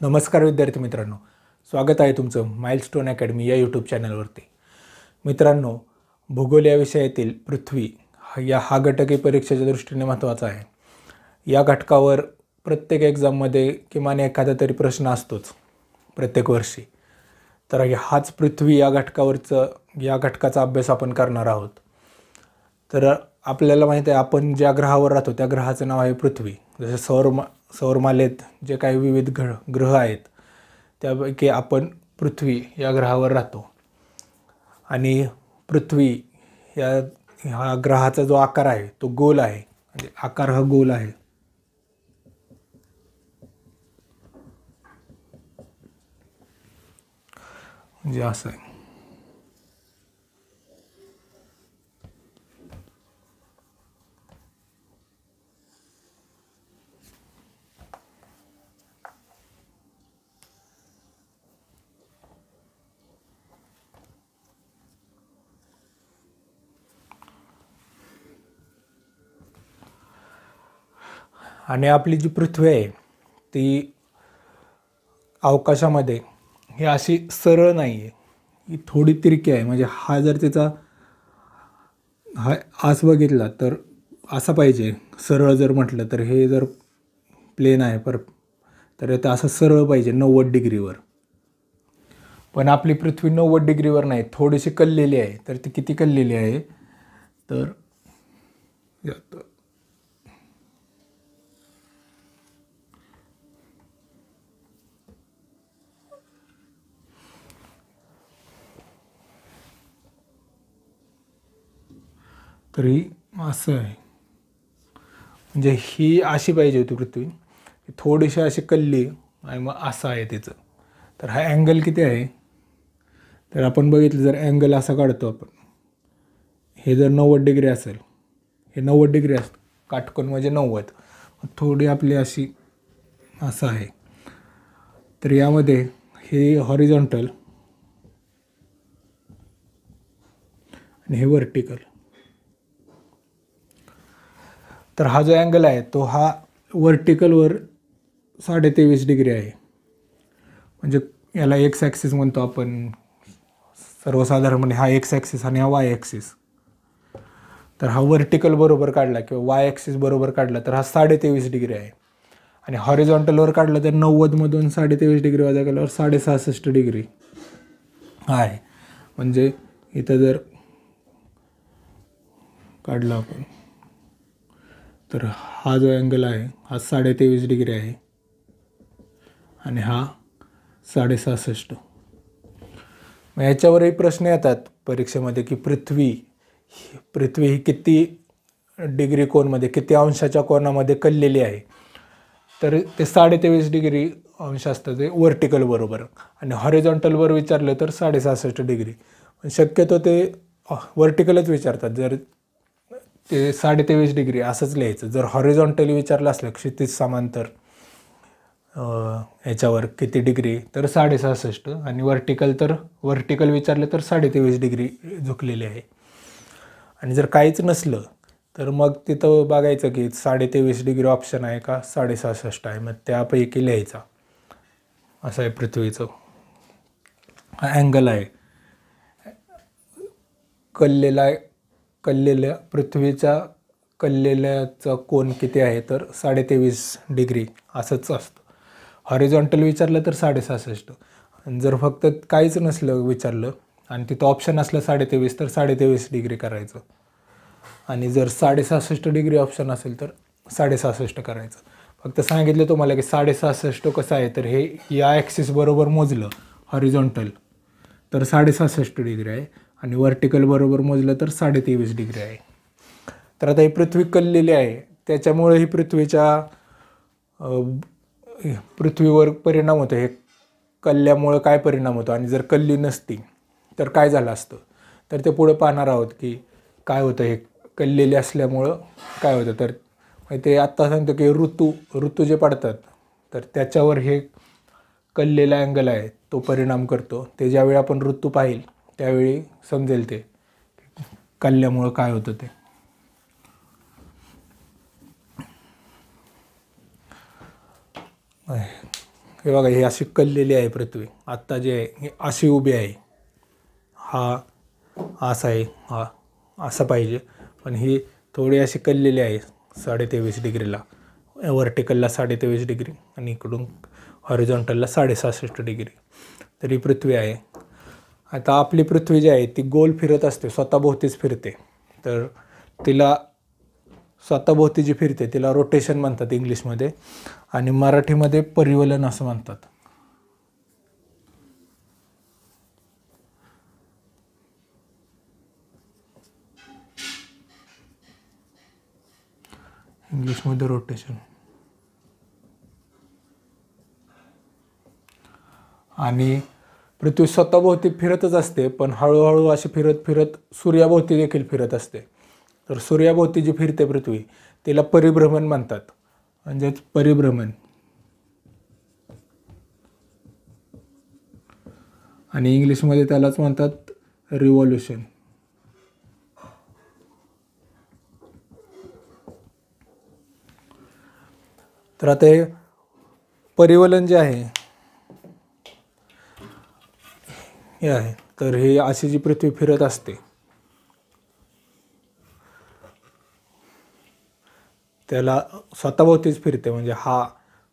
नमस्कार विद्यार्थी मित्रांनो, स्वागत आहे तुमचं माइलस्टोन अकॅडमी या यूट्यूब चॅनलवरती. मित्रांनो, भूगोल या विषयातील पृथ्वी हा घटक परीक्षेच्या दृष्टीने महत्त्वाचा आहे. या घटकावर प्रत्येक एक्झाममध्ये किमान एखादा तरी प्रश्न असतोच प्रत्येक वर्षी. तर हाच पृथ्वी या घटकाचा अभ्यास आपण करणार आहोत. तर आपल्याला माहीत आहे, आपण ज्या ग्रहावर राहतो त्या ग्रहाचं नाव आहे पृथ्वी. जसे सौरमालेत जे काही विविध ग्रह आहेत त्यापैकी आपण पृथ्वी या ग्रहावर राहतो. आणि पृथ्वी ह्या ग्रहाचा जो आकार आहे तो गोल आहे. म्हणजे आकार हा गोल आहे. म्हणजे असं आहे. आणि आपली जी पृथ्वी आहे ती अवकाशामध्ये ही अशी सरळ नाही आहे, ही थोडी तिरकी आहे. म्हणजे हा जर तिचा आस बघितला तर असा पाहिजे सरळ. जर म्हटलं तर हे जर प्लेन आहे तर ते असं सरळ पाहिजे 90 डिग्रीवर. पण आपली पृथ्वी 90 डिग्रीवर नाही, थोडीशी कललेली आहे. तर ती किती कललेली आहे तर तरी असं आहे. म्हणजे ही अशी पाहिजे होती पृथ्वी, थोडीशी अशी कल्ली आणि मग असं आहे तिचं. तर हा अँगल किती आहे तर आपण बघितलं, जर अँगल असा काढतो आपण, हे जर 90 डिग्री असेल, हे 90 डिग्री असतं, काटकोन म्हणजे 90. थोडी आपली अशी असं आहे. तर यामध्ये हे हॉरिझॉन्टल आणि हे व्हर्टिकल. तर हा जो अँगल आहे तो हा व्हर्टिकलवर 23.5 डिग्री आहे. म्हणजे याला एक्स ॲक्सिस म्हणतो आपण सर्वसाधारणपणे. हा एक्स ॲक्सिस आणि हा वाय ॲक्सिस. तर हा व्हर्टिकल बरोबर काढला किंवा वाय ॲक्सिस बरोबर काढला तर हा 23.5 डिग्री आहे. आणि हॉरिझॉन्टलवर काढलं तर 90मधून 23.5 डिग्री वजा केल्यावर 66.5 डिग्री आहे. म्हणजे इथं जर काढला आपण तर हा जो अँगल आहे हा 23.5 डिग्री आहे आणि हा 66.5. मग याच्यावरही प्रश्न येतात परीक्षेमध्ये की पृथ्वी ही किती डिग्री कोनमध्ये, किती अंशाच्या कोनामध्ये कललेली आहे. तर ते 23.5 डिग्री अंश असतं ते व्हर्टिकल बरोबर. आणि हॉरिझॉन्टलवर विचारलं तर 66.5 डिग्री. शक्यतो ते व्हर्टिकलच विचारतात. जर ते 23.5 डिग्री असंच लिहायचं. जर हॉरिझॉन्टली विचारलं असलं क्षितिज समांतर याच्यावर किती डिग्री तर 66. आणि व्हर्टिकल विचारलं तर 23.5 डिग्री झुकलेली आहे. आणि जर काहीच नसलं तर मग तिथं बघायचं की 23.5 डिग्री ऑप्शन आहे का 66 आहे. मग त्यापैकी लिहायचा. असं आहे पृथ्वीचं हा अँगल आहे. कललेल्या पृथ्वीचा कललेल्याचा कोन किती आहे तर 23.5 डिग्री असंच असतं. हॉरिझॉन्टल विचारलं तर 66. आणि जर फक्त काहीच नसलं विचारलं आणि तिथं ऑप्शन असलं 23.5 तर 23.5 डिग्री करायचं. आणि जर 66 डिग्री ऑप्शन असेल तर 66 करायचं. फक्त सांगितलं तुम्हाला की 66 कसं आहे तर हे या ॲक्सिस बरोबर मोजलं हॉरिझॉन्टल तर 66 डिग्री आहे आणि व्हर्टिकल बरोबर मोजलं तर 23.5 डिग्री आहे. तर आता ही पृथ्वी कललेली आहे, त्याच्यामुळे ही पृथ्वीवर परिणाम होतो. हे कल्ल्यामुळं काय परिणाम होतो आणि जर कल्ली नसती तर काय झालं असतं तर ते पुढे पाहणार आहोत की काय होतं. हे कललेले असल्यामुळं काय होतं तर ते आत्ता सांगतं की ऋतू जे पडतात तर त्याच्यावर हे कललेला अँगल आहे तो परिणाम करतो. ते ज्यावेळी आपण ऋतू पाहिल त्यावेळी समजेल ते कलल्यामुळं काय होतं ते. हे बघा, ही अशी कललेली आहे पृथ्वी. आत्ता जे आहे ही अशी उभी आहे, हा असा आहे, हा असा पाहिजे, पण ही थोडी अशी कललेली आहे 23.5 डिग्रीला. व्हर्टिकलला 23.5 डिग्री आणि इकडून हॉरिझॉन्टलला 66.5 डिग्री. तर ही पृथ्वी आहे. आता आपली पृथ्वी जी आहे ती गोल फिरत असते, स्वतःभोवतीच फिरते. तर तिला स्वतःभोवती जी फिरते तिला रोटेशन म्हणतात इंग्लिशमध्ये, आणि मराठीमध्ये परिवलन असं म्हणतात. इंग्लिशमध्ये रोटेशन. आणि पृथ्वी स्वतःभोवती फिरतच असते, पण हळूहळू अशी फिरत फिरत सूर्याभोवती देखील फिरत असते. तर सूर्याभोवती जी फिरते पृथ्वी तिला परिभ्रमण म्हणतात, म्हणजेच परिभ्रमण. आणि इंग्लिशमध्ये त्यालाच म्हणतात रिव्हॉल्युशन. तर आता हे परिवलन जे आहे हे आहे, तर हे अशी जी पृथ्वी फिरत असते त्याला स्वतःभोवतीच फिरते, म्हणजे हा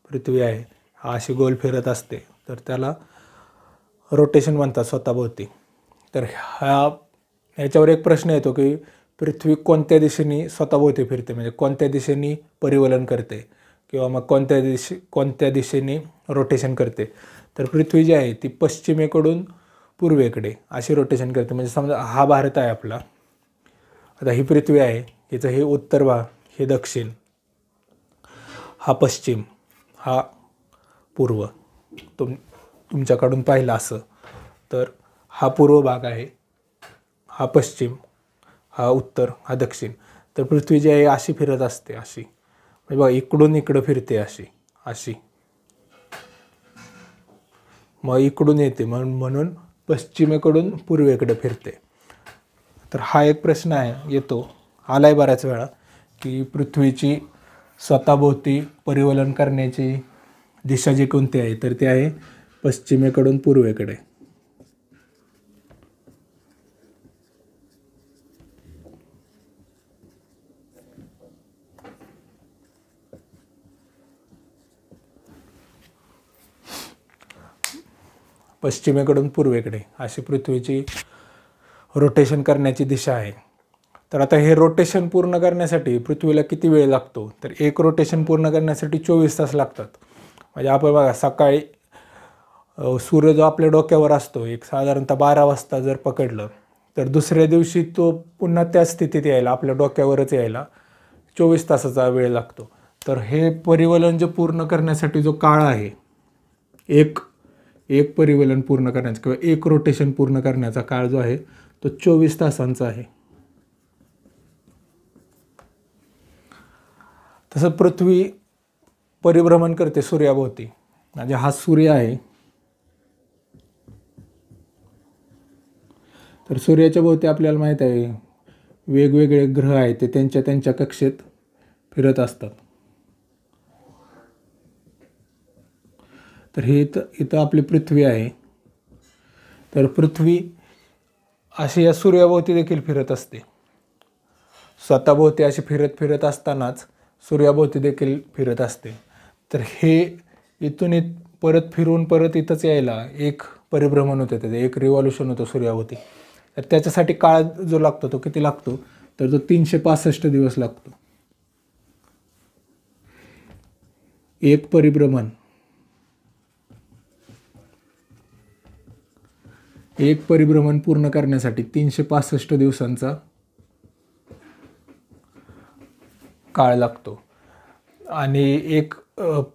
पृथ्वी आहे हा अशी गोल फिरत असते, तर त्याला रोटेशन म्हणतात स्वतःभोवती. तर ह्याच्यावर एक प्रश्न येतो की पृथ्वी कोणत्या दिशेने स्वतःभोवती फिरते, म्हणजे कोणत्या दिशेने परिवलन करते किंवा मग कोणत्या दिशेने रोटेशन करते. तर पृथ्वी जी आहे ती पश्चिमेकडून पूर्वेकडे अशी रोटेशन करते. म्हणजे समजा हा भारत आहे आपला, आता ही पृथ्वी आहे, हिचं हे उत्तर भाग, हे दक्षिण, हा पश्चिम, हा पूर्व. तुमच्याकडून पाहिलं असं तर हा पूर्व भाग आहे, हा पश्चिम, हा उत्तर, हा दक्षिण. तर पृथ्वी जी आहे अशी फिरत असते, अशी म्हणजे बघा इकडून इकडं फिरते, अशी अशी, मग इकडून येते, म्हणून पश्चिमेकडून पूर्वेकडे फिरते. तर हा एक प्रश्न येतो, आलाय बऱ्याच वेळा, की पृथ्वीची स्वतःभोवती परिवलन करण्याची दिशा जी कोणती आहे, तर ती आहे पश्चिमेकडून पूर्वेकडे. पश्चिमेकडून पूर्वेकडे अशी पृथ्वीची रोटेशन करण्याची दिशा आहे. तर आता हे रोटेशन पूर्ण करण्यासाठी पृथ्वीला किती वेळ लागतो, तर एक रोटेशन पूर्ण करण्यासाठी 24 तास लागतात. म्हणजे आपण बघा सकाळी सूर्य जो आपल्या डोक्यावर असतो एक साधारणतः 12 वाजता जर पकडलं, तर दुसऱ्या दिवशी तो पुन्हा त्या स्थितीत यायला, आपल्या डोक्यावरच यायला 24 तासाचा वेळ लागतो. तर हे परिवलन जे पूर्ण करण्यासाठी जो काळ आहे, एक परिवलन पूर्ण करण्याचा किंवा एक रोटेशन पूर्ण करण्याचा काळ जो आहे तो 24 तासांचा आहे. तसं पृथ्वी परिभ्रमण करते सूर्याभोवती. म्हणजे हा सूर्य आहे, तर सूर्याच्या भोवती आपल्याला माहीत आहे वेगवेगळे ग्रह आहेत, ते त्यांच्या कक्षेत फिरत असतात. तर हे इथं आपली पृथ्वी आहे. तर पृथ्वी अशी या सूर्याभोवती देखील फिरत असते. स्वतःभोवती अशी फिरत असतानाच सूर्याभोवती देखील फिरत असते. तर हे इथून परत फिरून परत इथंच यायला एक परिभ्रमण होते, त्याचं एक रिव्हॉल्युशन होतं सूर्याभोवती. तर त्याच्यासाठी काळ जो लागतो तो किती लागतो, तर तो 365 दिवस लागतो. एक परिभ्रमण पूर्ण करण्यासाठी 365 दिवसांचा काळ लागतो. आणि एक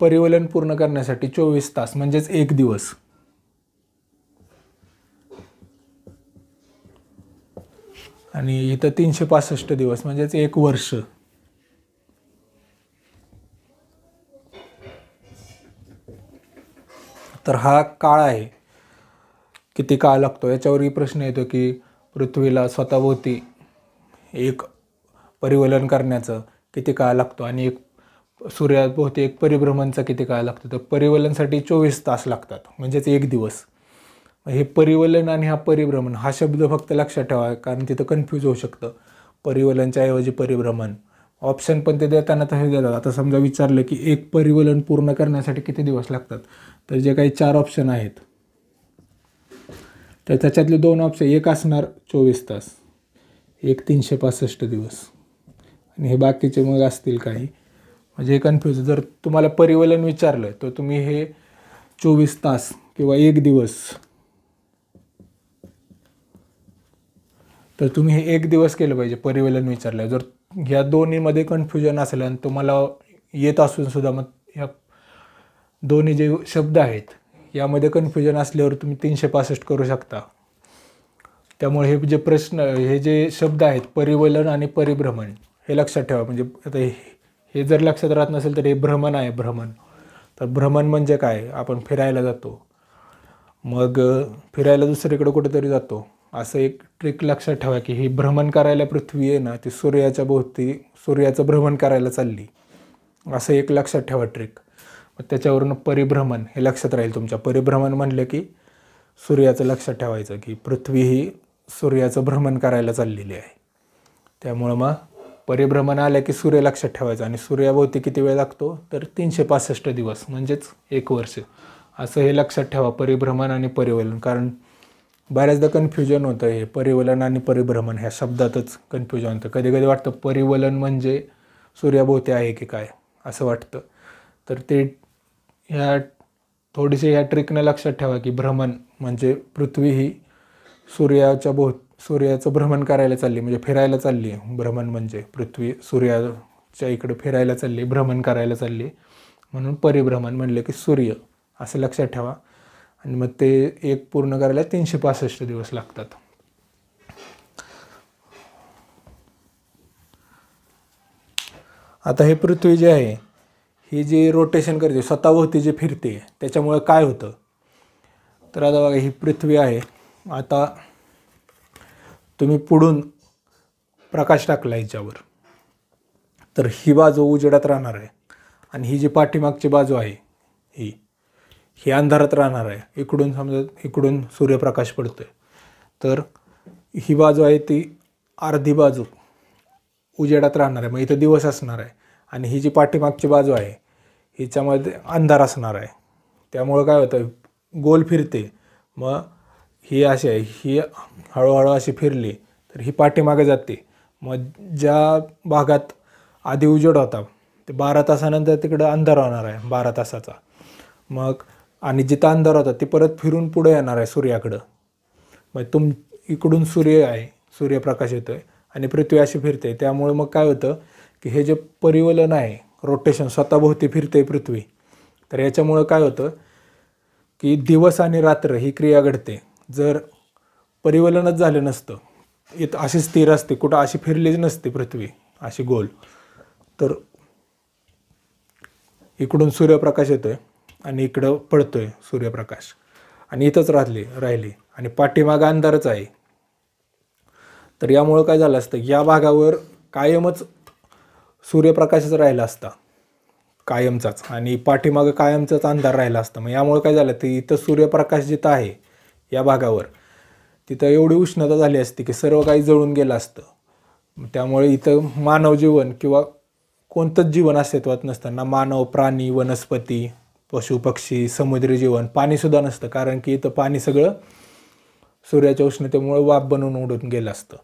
परिवलन पूर्ण करण्यासाठी 24 तास म्हणजेच एक दिवस. आणि इथं 365 दिवस म्हणजेच एक वर्ष. तर हा काळ आहे, किती काळ लागतो याच्यावरही प्रश्न येतो की पृथ्वीला स्वतःभोवती एक परिवलन करण्याचं किती काळ लागतो आणि एक सूर्याभोवती एक परिभ्रमणचा किती काळ लागतो, तर परिवलनसाठी 24 तास लागतात, म्हणजेच एक दिवस. हे परिवलन आणि हा परिभ्रमण हा शब्द फक्त लक्षात ठेवा, कारण तिथं कन्फ्यूज होऊ शकतं. परिवलनच्या ऐवजी परिभ्रमण ऑप्शन पण ते देताना तसे देतात. आता समजा विचारलं की एक परिवलन पूर्ण करण्यासाठी किती दिवस लागतात, तर जे काही 4 ऑप्शन आहेत तर त्याच्यातले 2 ऑप्शन, एक असणार 24 तास, एक 365 दिवस, आणि हे बाकीचे मग असतील काही. म्हणजे कन्फ्यूज. जर तुम्हाला परिवलन विचारलं तर तुम्ही हे 24 तास किंवा एक दिवस, तर तुम्ही हे एक दिवस केलं पाहिजे परिवलन विचारलं. जर ह्या दोन्हीमध्ये कन्फ्युजन असलं आणि तुम्हाला येत असून सुद्धा मग ह्या दोन्ही जे शब्द आहेत यामध्ये कन्फ्युजन असल्यावर तुम्ही 365 करू शकता. त्यामुळे हे जे प्रश्न, हे जे शब्द आहेत परिवलन आणि परिभ्रमण, हे लक्षात ठेवा. म्हणजे आता हे जर लक्षात राहत नसेल तर हे भ्रमण आहे. भ्रमण, तर भ्रमण म्हणजे काय, आपण फिरायला जातो, मग फिरायला दुसरीकडे कुठेतरी जातो, असं एक ट्रिक लक्षात ठेवा की ही भ्रमण करायला पृथ्वी आहे ना, ती सूर्याच्या भोवती सूर्याचं भ्रमण करायला चालली, असं एक लक्षात ठेवा ट्रिक. मग त्याच्यावरून परिभ्रमण हे लक्षात राहील तुमच्या. परिभ्रमण म्हणलं की सूर्याचं लक्षात ठेवायचं की पृथ्वी ही सूर्याचं भ्रमण करायला चाललेली आहे. त्यामुळं मग परिभ्रमण आलं की सूर्य लक्षात ठेवायचं, आणि सूर्याभोवती किती वेळ लागतो, तर 365 दिवस, म्हणजेच 1 वर्ष, असं हे लक्षात ठेवा परिभ्रमण आणि परिवलन. कारण बऱ्याचदा कन्फ्युजन होतं, हे परिवलन आणि परिभ्रमण ह्या शब्दातच कन्फ्युजन होतं. कधी कधी वाटतं परिवलन म्हणजे सूर्याभोवती आहे की काय, असं वाटतं. तर ते ह्या थोडीशी ह्या ट्रिकनं लक्षात ठेवा की भ्रमण म्हणजे पृथ्वी ही सूर्याचं भ्रमण करायला चालली, म्हणजे फिरायला चालली. भ्रमण म्हणजे पृथ्वी सूर्याच्या इकडं फिरायला चालली, भ्रमण करायला चालली, म्हणून परिभ्रमण म्हणले की सूर्य, असं लक्षात ठेवा. आणि मग ते एक पूर्ण करायला 365 दिवस लागतात. आता हे पृथ्वी जे आहे ही जी रोटेशन करते, स्वतःभोवती जे फिरते, त्याच्यामुळे काय होतं, तर आता बघा ही पृथ्वी आहे. आता तुम्ही पुढून प्रकाश टाकला हिच्यावर, तर ही बाजू उजेडात राहणार आहे, आणि ही जी पाठीमागची बाजू आहे ही अंधारात राहणार आहे. इकडून समजा इकडून सूर्यप्रकाश पडतोय, तर ही बाजू आहे ती अर्धी बाजू उजेडात राहणार आहे, मग इथं दिवस असणार आहे. आणि ही जी पाठीमागची बाजू आहे हिच्यामध्ये अंधार असणार आहे. त्यामुळं काय होतं, गोल फिरते. मग ही अशी आहे, ही हळूहळू अशी फिरली तर ही पाठीमागे जाते. मग ज्या भागात आधी उजेड होता ते 12 तासानंतर तिकडं अंधार होणार आहे 12 तासाचा. मग आणि जिथं अंधार होता ती परत फिरून पुढे येणार आहे सूर्याकडं. मग इकडून सूर्य आहे, सूर्यप्रकाश येतोय आणि पृथ्वी अशी फिरते. त्यामुळे मग काय होतं की हे जे परिवलन आहे, रोटेशन, स्वतःभोवती फिरते पृथ्वी, तर याच्यामुळं काय होतं की दिवस आणि रात्र ही क्रिया घडते. जर परिवलनच झालं नसतं, इथं अशी स्थिर असते, कुठं अशी फिरलीच नसते पृथ्वी अशी गोल, तर इकडून सूर्यप्रकाश येतोय आणि इकडं पडतोय सूर्यप्रकाश, आणि इथंच राहिली आणि पाठीमागं अंधारच आहे. तर यामुळं काय झालं असतं, या भागावर कायमच सूर्यप्रकाशच राहिला असता, कायमचाच, आणि पाठीमागं कायमचाच अंधार राहिला असता. मग यामुळे काय झालं, तर इथं सूर्यप्रकाश जिथं आहे या भागावर, तिथं एवढी उष्णता झाली असती की सर्व काही जळून गेलं असतं. त्यामुळे इथं मानव जीवन किंवा कोणतंच जीवन अस्तित्वात नसतं, ना मानव, प्राणी, वनस्पती, पशु पक्षी, समुद्री जीवन, पाणीसुद्धा नसतं. कारण की इथं पाणी सगळं सूर्याच्या उष्णतेमुळे वाफ बनवून उडून गेलं असतं.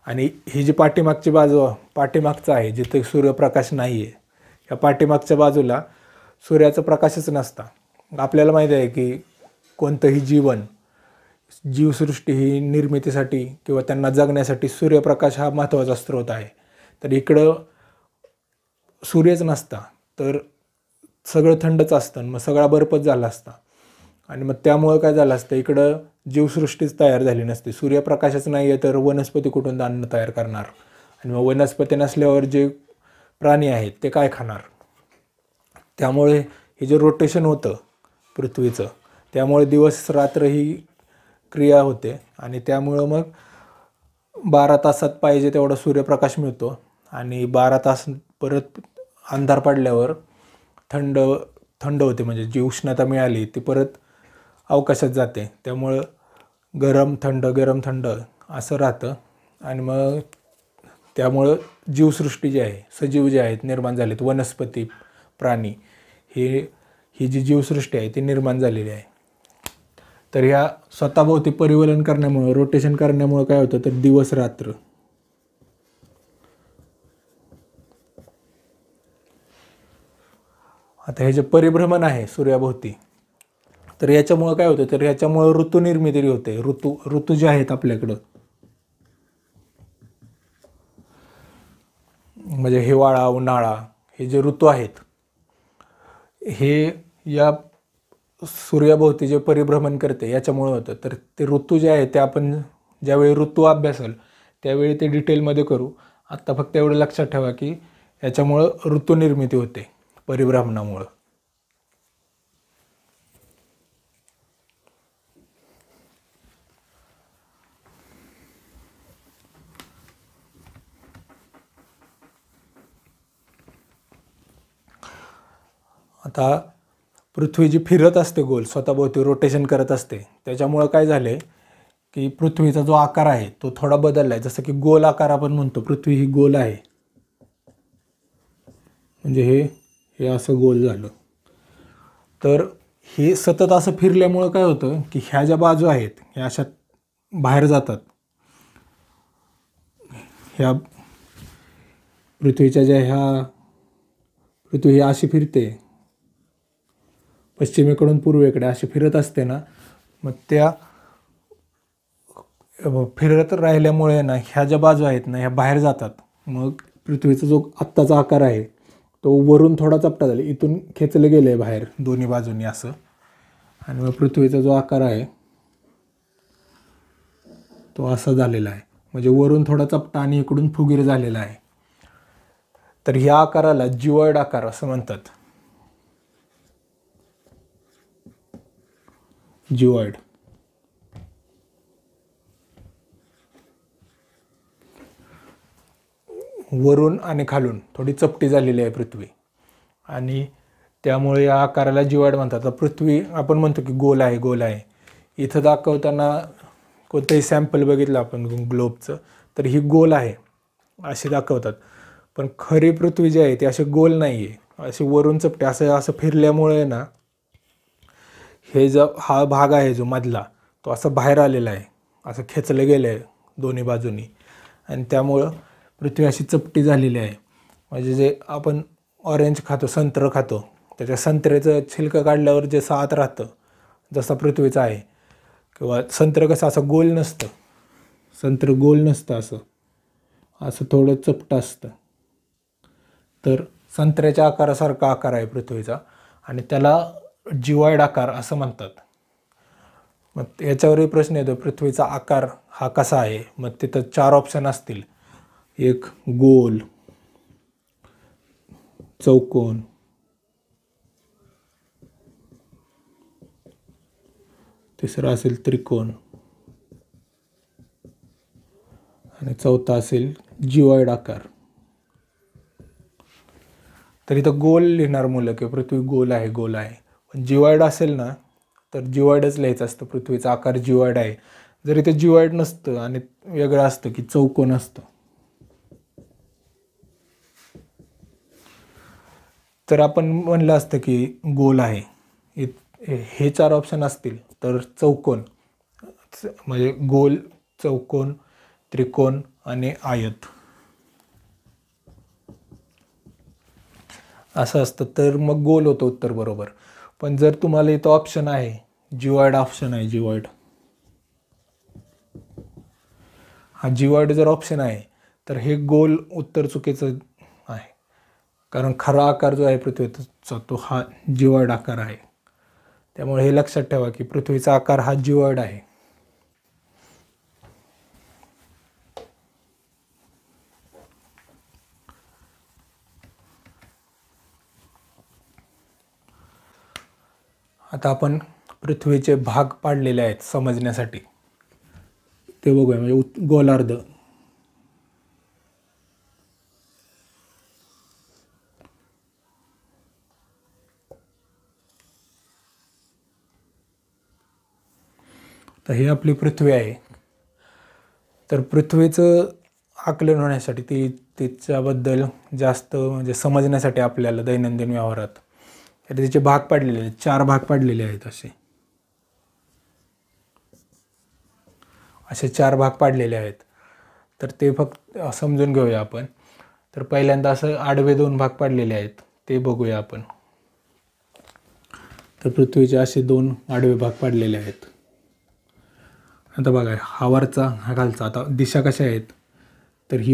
आणि ही जी पाठीमागची बाजू, पाठीमागचं आहे जिथे सूर्यप्रकाश नाही आहे, या पाठीमागच्या बाजूला सूर्याचा प्रकाशच नसता. आपल्याला माहिती आहे की कोणतंही जीवसृष्टी ही निर्मितीसाठी किंवा त्यांना जगण्यासाठी सूर्यप्रकाश हा महत्त्वाचा स्रोत आहे. तर इकडं सूर्यच नसता तर सगळं थंडच असतं, मग सगळा बर्फच झाला असता. आणि मग त्यामुळं काय झालं असतं, इकडं जीवसृष्टीच तयार झाली नसते. सूर्यप्रकाशच नाही आहे तर वनस्पती कुठून अन्न तयार करणार, आणि मग वनस्पती नसल्यावर जे प्राणी आहेत ते काय खाणार. त्यामुळे हे जे रोटेशन होतं पृथ्वीचं, त्यामुळे दिवस रात्र ही क्रिया होते, आणि त्यामुळं मग 12 तासात पाहिजे तेवढा सूर्यप्रकाश मिळतो, आणि 12 तास परत अंधार पडल्यावर थंड थंड होते, म्हणजे जी उष्णता मिळाली ती परत अवकाशात जाते. त्यामुळं गरम थंड असं राहतं. आणि मग त्यामुळं जीवसृष्टी जी आहे, सजीव जे आहेत निर्माण झालेत, वनस्पती, प्राणी, ही जी जीवसृष्टी आहे ती निर्माण झालेली आहे. तर ह्या स्वतःभोवती परिवलन करण्यामुळं, रोटेशन करण्यामुळं काय होतं, तर दिवस रात्र. आता हे जे परिभ्रमण आहे सूर्याभोवती, तर याच्यामुळं काय होतं, तर याच्यामुळं ऋतू निर्मिती होते. ऋतू जे आहेत आपल्याकडं, म्हणजे हिवाळा, उन्हाळा, हे जे ऋतू आहेत, हे या सूर्याभोवती जे परिभ्रमण करते याच्यामुळे होतं. तर ते ऋतू जे आहे ते आपण ज्यावेळी ऋतू अभ्यासाल त्यावेळी ते डिटेलमध्ये करू. आत्ता फक्त एवढं लक्षात ठेवा की याच्यामुळं ऋतू निर्मिती होते परिभ्रमणामुळं. आता पृथ्वी जी फिरत असते गोल, स्वतःभोवती रोटेशन करत असते, त्याच्यामुळं काय झाले की पृथ्वीचा जो आकार आहे तो थोडा बदलला आहे. जसं की गोल आकार आपण म्हणतो, पृथ्वी ही गोल आहे, म्हणजे हे असं गोल झालं. तर हे सतत असं फिरल्यामुळं काय होतं की ह्या ज्या बाजू आहेत ह्या अशा बाहेर जातात. ह्या पृथ्वीच्या पृथ्वी अशी फिरते, पश्चिमेकडून पूर्वेकडे अशी फिरत असते ना, मग त्या फिरत राहिल्यामुळे ना ह्या ज्या बाजू आहेत ना ह्या बाहेर जातात. मग पृथ्वीचा जो आत्ताचा आकार आहे तो वरून थोडा चपटा झाला, इथून खेचलं गेलं आहे बाहेर दोन्ही बाजूंनी असं. आणि मग पृथ्वीचा जो आकार आहे तो असा झालेला आहे, म्हणजे वरून थोडा चपटा आणि इकडून फुगीर झालेला आहे. तर ह्या आकाराला जिओइड आकार असं म्हणतात. जिओइड. वरून आणि खालून थोडी चपटी झालेली आहे पृथ्वी, आणि त्यामुळे या आकाराला जिओइड म्हणतात. तर पृथ्वी आपण म्हणतो की गोल आहे. इथं दाखवताना कोणतंही सॅम्पल बघितलं आपण ग्लोबचं तर ही गोल आहे असे दाखवतात. पण खरी पृथ्वी जी आहे ती अशी गोल नाही आहे, अशी वरून चपटी असं फिरल्यामुळे ना हा भाग आहे जो मधला तो असं बाहेर आलेला आहे, असं खेचलं गेलं आहे दोन्ही बाजूनी, आणि त्यामुळं पृथ्वी अशी चपटी झालेली आहे. म्हणजे जे आपण ऑरेंज खातो, संत्र खातो, त्याच्या संत्र्याचं छिलकं काढल्यावर जे आत राहतं जसा पृथ्वीचा आहे, किंवा संत्र कसं असं गोल नसतं, संत्र गोल नसतं, असं थोडं चपटं असतं. तर संत्र्याच्या आकारासारखा आकार आहे पृथ्वीचा, आणि त्याला जिओइड आकार असं म्हणतात. मग याच्यावरही प्रश्न येतो पृथ्वीचा आकार हा कसा आहे. मग तिथं 4 ऑप्शन असतील, एक गोल, चौकोन, तिसरा असेल त्रिकोण, आणि चौथा असेल जिओइड आकार. तर इथं गोल लिहिणार मुलं की पृथ्वी गोल आहे. पण जिओइड असेल ना तर जिओइडच लिहायचं असतं, पृथ्वीचा आकार जिओइड आहे. जर इथे जिओइड नसतं आणि वेगळं असतं की चौकोन असतं, तर आपण म्हणलं असतं की गोल आहे. हे 4 ऑप्शन असतील तर चौकोन, म्हणजे गोल, चौकोन, त्रिकोण आणि आयत असं असतं, तर मग गोल होतं उत्तर बरोबर. पण जर तुम्हाला इथं ऑप्शन आहे जिओइड, ऑप्शन आहे जिओइड, हा जिओइड जर ऑप्शन आहे तर हे गोल उत्तर चुकीचं आहे, कारण खरा आकार जो आहे पृथ्वीचा तो हा जिओइड आकार आहे. त्यामुळे हे लक्षात ठेवा की पृथ्वीचा आकार हा जिओइड आहे. आता आपण पृथ्वीचे भाग पाडलेले आहेत समजण्यासाठी, ते बघूया. म्हणजे गोलार्ध, तर ही आपली पृथ्वी आहे. तर पृथ्वीचं आकलन होण्यासाठी तिच्याबद्दल जास्त म्हणजे समजण्यासाठी आपल्याला दैनंदिन व्यवहारात तर तिचे भाग पाडलेले आहेत, 4 भाग पाडलेले आहेत. असे 4 भाग पाडलेले आहेत. तर ते फक्त समजून घेऊया आपण. तर पहिल्यांदा असं आडवे 2 भाग पाडलेले आहेत, ते बघूया आपण. तर पृथ्वीचे असे 2 आडवे भाग पाडलेले आहेत. आता बघा, हा वरचा हा खालचा. आता दिशा कशा आहेत, तर ही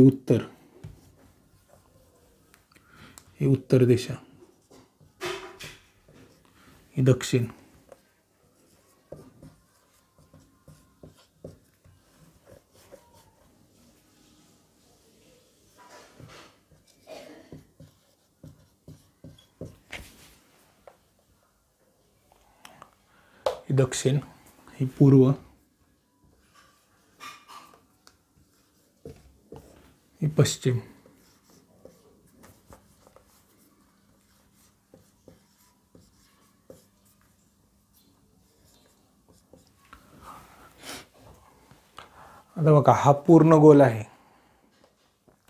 उत्तर दिशा, ही दक्षिण, ही दक्षिण, ही पूर्व, ही पश्चिम, आता बघा हा पूर्ण गोल आहे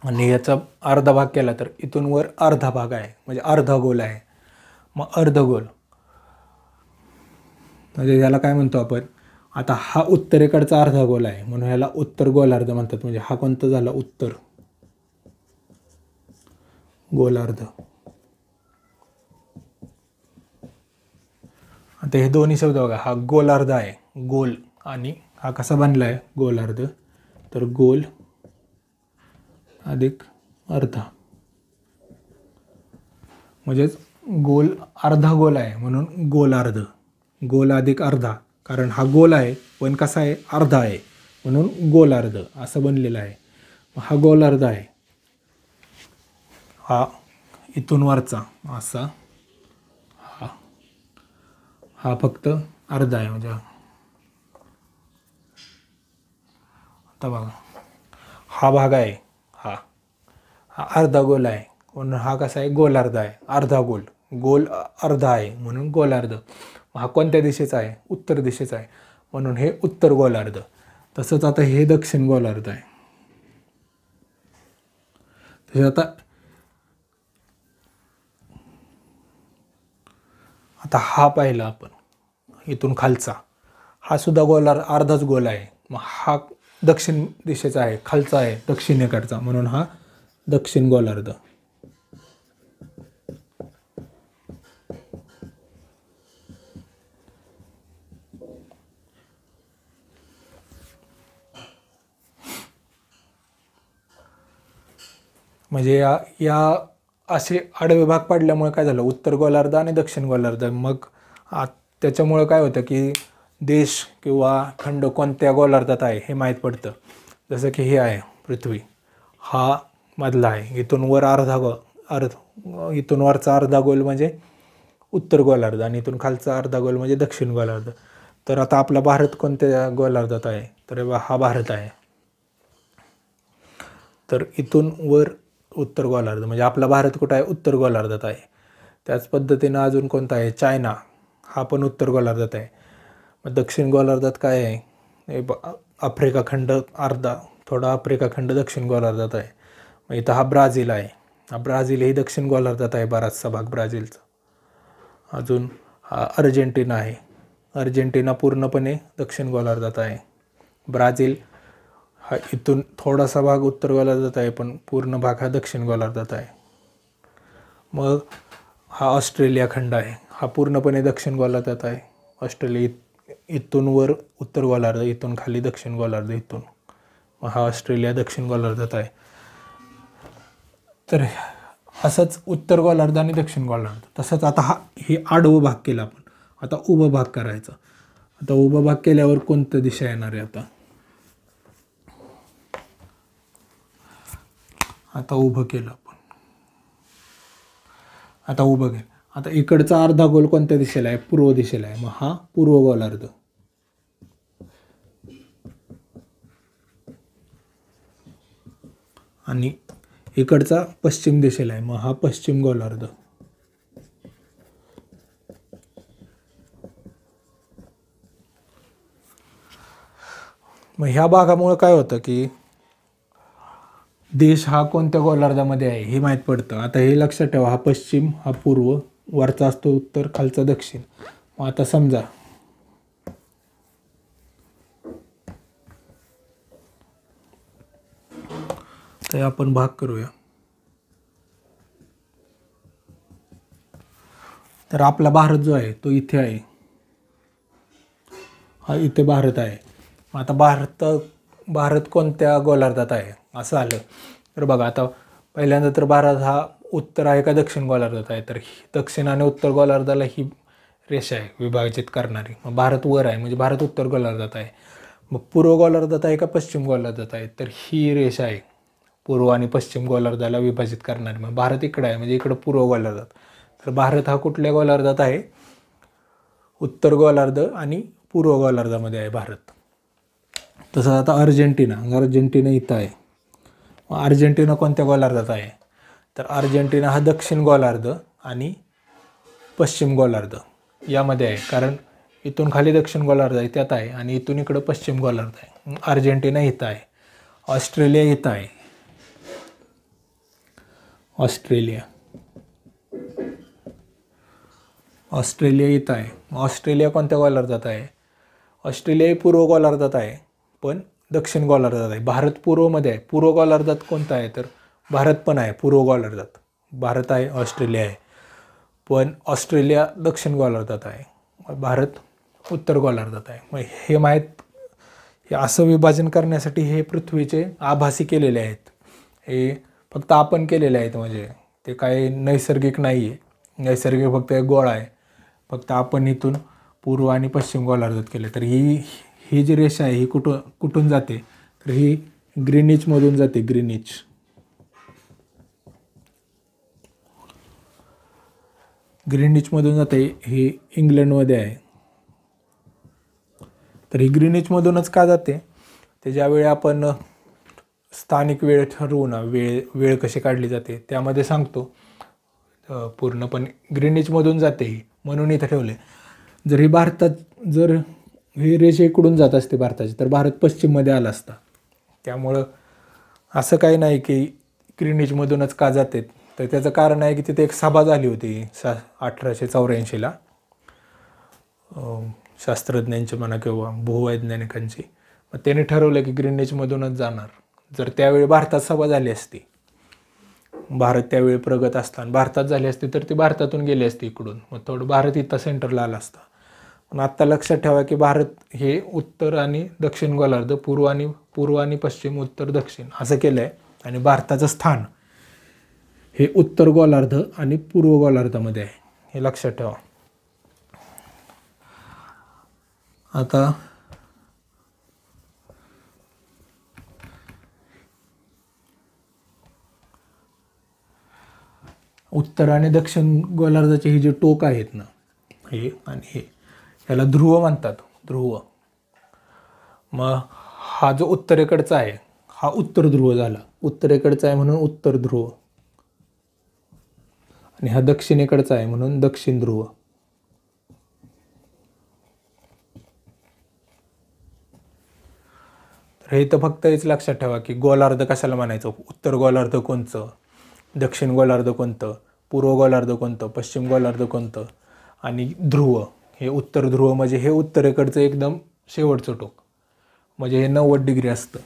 आणि याचा अर्धा भाग केला तर इथून वर अर्धा भाग आहे, म्हणजे अर्धा गोल आहे. मग अर्धगोल म्हणजे याला काय म्हणतो आपण, आता हा उत्तरेकडचा अर्धा गोल आहे म्हणून ह्याला उत्तर गोलार्ध म्हणतात. म्हणजे हा कोणता झाला, उत्तर गोलार्ध. आता हे दोन्ही शब्द बघा, हा गोलार्ध आहे, गोल, आणि हा कसा बनला आहे गोलार्ध, तर गोल अधिक अर्धा, म्हणजेच गोल अर्धा गोल आहे म्हणून गोलार्ध. गोल अधिक अर्धा, कारण हा गोल आहे पण कसा आहे, अर्धा आहे म्हणून गोलार्ध असं बनलेलं आहे. हा गोलार्ध आहे. हा इथून वरचा असा, हा फक्त अर्धा आहे. म्हणजे आता बघा, हा भाग आहे, हा अर्धा गोल आहे म्हणून हा कसा आहे, गोलार्ध आहे. अर्धा गोल, गोल अर्धा आहे म्हणून गोलार्ध. हा कोणत्या दिशेचा आहे, उत्तर दिशेचा आहे म्हणून हे उत्तर गोलार्ध. तसंच आता हे दक्षिण गोलार्ध आहे. तसे आता हा पाहिला आपण इथून खालचा, हा सुद्धा अर्धाच गोल आहे. मग हा दक्षिण दिशेचा आहे, खालचा आहे दक्षिणेकडचा म्हणून हा दक्षिण गोलार्ध. म्हणजे या असे आडवे भाग पाडल्यामुळे काय झालं, उत्तर गोलार्ध आणि दक्षिण गोलार्ध. मग त्याच्यामुळं काय होतं की देश किंवा खंड कोणत्या गोलार्धात आहे हे माहीत पडतं. जसं की हे आहे पृथ्वी, हा मधला आहे, इथून वर इथून वरचा अर्धा गोल म्हणजे उत्तर गोलार्ध आणि इथून खालचा अर्धा गोल म्हणजे दक्षिण गोलार्ध. तर आता आपला भारत कोणत्या गोलार्धात आहे, तर हा भारत आहे. तर इथून वर उत्तर गोलार्ध म्हणजे आपला भारत कुठं आहे, उत्तर गोलार्धात आहे. त्याच पद्धतीनं अजून कोणता आहे, चायना, हा पण उत्तर गोलार्धात आहे. मग दक्षिण गोलार्धात काय आहे, आफ्रिका खंड अर्धा, थोडा आफ्रिका खंड दक्षिण गोलार्धात आहे. मग इथं हा ब्राझील आहे, हा ब्राझील ही दक्षिण गोलार्धात आहे, बराचसा भाग ब्राझीलचा. अजून हा अर्जेंटिना आहे, अर्जेंटिना पूर्णपणे दक्षिण गोलार्धात आहे. ब्राझील हा इथून थोडासा भाग उत्तर गोलार्धात आहे पण पूर्ण भाग हा दक्षिण गोलार्धात आहे. मग हा ऑस्ट्रेलिया खंड आहे, हा पूर्णपणे दक्षिण गोलार्धात आहे. ऑस्ट्रेलिया इथून वर उत्तर गोलार्ध, इथून खाली दक्षिण गोलार्ध, इथून मग हा ऑस्ट्रेलिया दक्षिण गोलार्धात आहे. तर असंच उत्तर गोलार्ध आणि दक्षिण गोलार्ध. तसंच आता हे आडवं भाग केला आपण, आता उभं भाग करायचा. आता उभं भाग केल्यावर कोणतं दिशा येणार आहे, आता उभं केलं आपण, आता उभं केलं. आता इकडचा अर्धा गोल कोणत्या दिशेला आहे, पूर्व दिशेला आहे. मग हा पूर्व गोलार्ध. आणि इकडचा पश्चिम दिशेला आहे, मग हा पश्चिम गोलार्ध. मग ह्या भागामुळे काय होतं की देश हा कोणत्या गोलार्धामध्ये आहे हे माहीत पडतं. आता हे लक्षात ठेवा, हा पश्चिम, हा पूर्व, वरचा असतो उत्तर, खालचा दक्षिण. मग आता समजा तर आपण भाग करूया. तर आपला भारत जो आहे तो इथे आहे, हा इथे भारत आहे. आता भारत कोणत्या गोलार्धात आहे असं आलं तर बघा, आता पहिल्यांदा तर भारत हा उत्तर आहे का दक्षिण गोलार्धात आहे, तर दक्षिण आणि उत्तर गोलार्धाला ही रेषा आहे विभाजित करणारी. मग भारत वर आहे म्हणजे भारत उत्तर गोलार्धात आहे. मग पूर्व गोलार्धात आहे का पश्चिम गोलार्धात आहे, तर ही रेषा आहे पूर्व आणि पश्चिम गोलार्धाला विभाजित करणारी. मग भारत इकडे आहे म्हणजे इकडं पूर्व गोलार्धात. तर भारत हा कुठल्या गोलार्धात आहे, उत्तर गोलार्ध आणि पूर्व गोलार्धामध्ये आहे भारत. तसं आता अर्जेंटिना इथं आहे. अर्जेंटिना कोणत्या गोलार्धात आहे, तर अर्जेंटिना हा दक्षिण गोलार्ध आणि पश्चिम गोलार्ध यामध्ये आहे. कारण इथून खाली दक्षिण गोलार्ध आहे त्यात आहे आणि इथून इकडं पश्चिम गोलार्ध आहे. अर्जेंटिना इथं आहे. ऑस्ट्रेलिया इथं आहे. ऑस्ट्रेलिया इथं आहे. ऑस्ट्रेलिया कोणत्या गोलार्धात आहे, ऑस्ट्रेलिया पूर्व गोलार्धात आहे पण दक्षिण गोलार्धात आहे. भारत पूर्वमध्ये आहे. पूर्व गोलार्धात कोणता आहे, तर भारत पण आहे पूर्व गोलार्धात. भारत आहे, ऑस्ट्रेलिया आहे, पण ऑस्ट्रेलिया दक्षिण गोलार्धात आहे, भारत उत्तर गोलार्धात आहे. मग हे असं विभाजन करण्यासाठी हे पृथ्वीचे आभासी केलेले आहेत. हे फक्त आपण केलेले आहेत, म्हणजे ते काही नैसर्गिक नाही आहे. नैसर्गिक फक्त एक गोळा आहे, फक्त आपण इथून पूर्व आणि पश्चिम गोलार्धात केले. तर ही जी रेषा आहे ही कुठून जाते, तर ही ग्रीनिचमधून जाते. ग्रीनिचमधून जाते. ही इंग्लंडमध्ये आहे. तर ही ग्रीनिचमधूनच का जाते, ते ज्यावेळी आपण स्थानिक वेळ ठरवू ना, वेळ कशी काढली जाते त्यामध्ये सांगतो पूर्णपणे. ग्रीनिचमधून जाते ही, म्हणून इथं ठेवले. जर ही रेषा इकडून जात असते भारताची, तर भारत पश्चिममध्ये आला असता. त्यामुळं असं काही नाही की ग्रीनिचमधूनच का जाते, तर त्याचं कारण आहे की तिथे एक सभा झाली होती 1884ला शास्त्रज्ञांची म्हणा किंवा भूवैज्ञानिकांची. मग त्याने ठरवलं की ग्रीनिचमधूनच जाणार. जर त्यावेळी भारतात सभा झाली असती, भारत त्यावेळी प्रगत असताना भारतात झाली असती, तर ती भारतातून गेली असती इकडून. मग थोडं भारत इथं सेंटरला आला असता. पण आत्ता लक्षात ठेवा की भारत हे उत्तर आणि दक्षिण गोलार्ध, पूर्व आणि पश्चिम, उत्तर दक्षिण असं केलं आहे. आणि भारताचं स्थान हे उत्तर गोलार्ध आणि पूर्व गोलार्धामध्ये आहे, हे लक्षात ठेवा. आता उत्तर आणि दक्षिण गोलार्धाचे हे जे टोक आहेत ना, हे आणि हे, याला ध्रुव म्हणतात. ध्रुव. मग हा जो उत्तरेकडचा आहे हा उत्तर ध्रुव झाला. उत्तरेकडचा आहे म्हणून उत्तर ध्रुव, आणि हा दक्षिणेकडचा आहे म्हणून दक्षिण ध्रुव. तर हे तर फक्त हेच लक्षात ठेवा की गोलार्ध कशाला म्हणायचं, उत्तर गोलार्ध कोणतं, दक्षिण गोलार्ध कोणतं, पूर्व गोलार्ध कोणतं, पश्चिम गोलार्ध कोणतं, आणि ध्रुव. हे उत्तर ध्रुव म्हणजे हे उत्तरेकडचं एकदम शेवटचं टोक, म्हणजे हे 90 डिग्री असतं.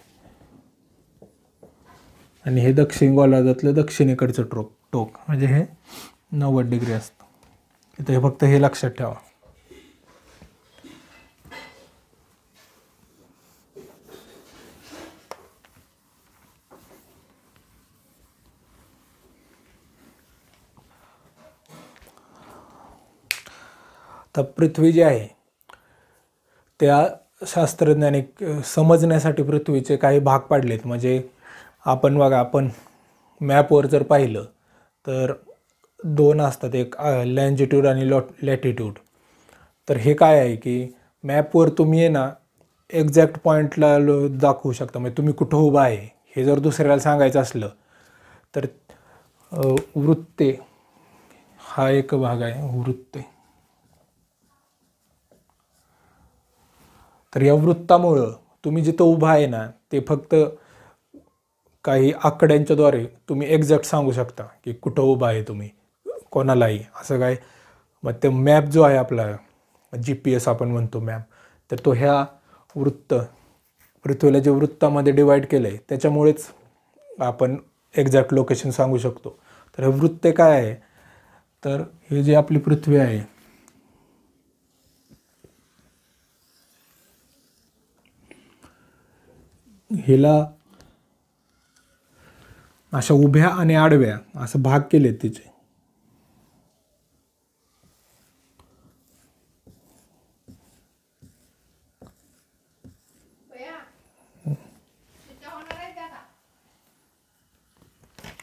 आणि हे दक्षिण गोलार्धातलं दक्षिणेकडचं टोक म्हणजे हे 90 डिग्री असतं. इथं हे फक्त हे लक्षात ठेवा. तर पृथ्वी जी आहे त्या शास्त्रज्ञांनी समजण्यासाठी पृथ्वीचे काही भाग पाडलेत. म्हणजे आपण मॅपवर जर पाहिलं तर 2 असतात, एक लँजिट्यूड आणि लॅटिट्यूड. तर हे काय आहे की मॅपवर तुम्ही आहे ना एक्झॅक्ट पॉईंटला दाखवू शकता. म्हणजे तुम्ही कुठं उभा आहे हे जर दुसऱ्याला सांगायचं असलं तर वृत्ते हा एक भाग आहे, वृत्ते. तर या वृत्तामुळं तुम्ही जिथं उभा आहे ना ते फक्त काही आकड्यांच्याद्वारे तुम्ही एक्झॅक्ट सांगू शकता की कुठं उभा आहे तुम्ही, कोणालाही असं काय. मग ते मॅप जो आहे आपला GPS आपण म्हणतो मॅप, तर तो ह्या पृथ्वीला जे वृत्तामध्ये डिवाईड केलं आहे त्याच्यामुळेच आपण एक्झॅक्ट लोकेशन सांगू शकतो. तर हे वृत्त काय आहे, तर हे जे आपली पृथ्वी आहे हिला अशा उभ्या आणि आडव्या असं भाग केले तिचे.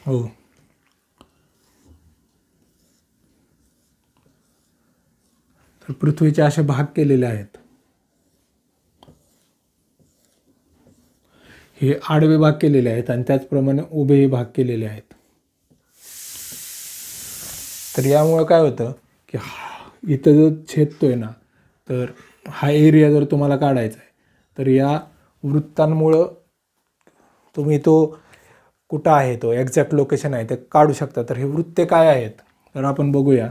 हो, तर पृथ्वीचे असे भाग केलेले आहेत. हे आडवे भाग केलेले आहेत आणि त्याचप्रमाणे उभेही भाग केलेले आहेत. तर यामुळे काय होतं की इथं जो छेदतोय ना, तर हा एरिया जर तुम्हाला काढायचा आहे तर या वृत्तांमुळं तुम्ही तो कुठं आहे, तो एक्झॅक्ट लोकेशन आहे ते काढू शकता. तर हे वृत्ते काय आहेत तर आपण बघूया.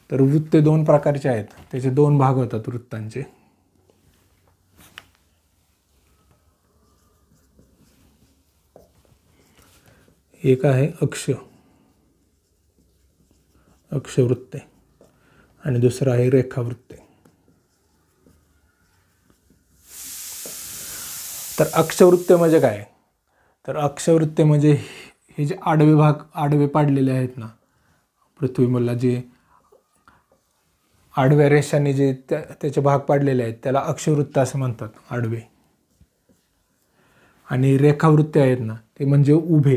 तर वृत्ते 2 प्रकारचे आहेत, त्याचे 2 भाग होतात वृत्तांचे. एक आहे अक्षवृत्ते आणि दुसरं आहे रेखावृत्ते. तर अक्षवृत्ते म्हणजे काय, तर अक्षवृत्ते म्हणजे हे जे आडवे पाडलेले आहेत ना पृथ्वीला, जे आडव्या रेषाने जे त्याचे भाग पाडलेले आहेत त्याला अक्षवृत्त असं म्हणतात, आडवे. आणि रेखावृत्ते आहेत ना ते म्हणजे उभे,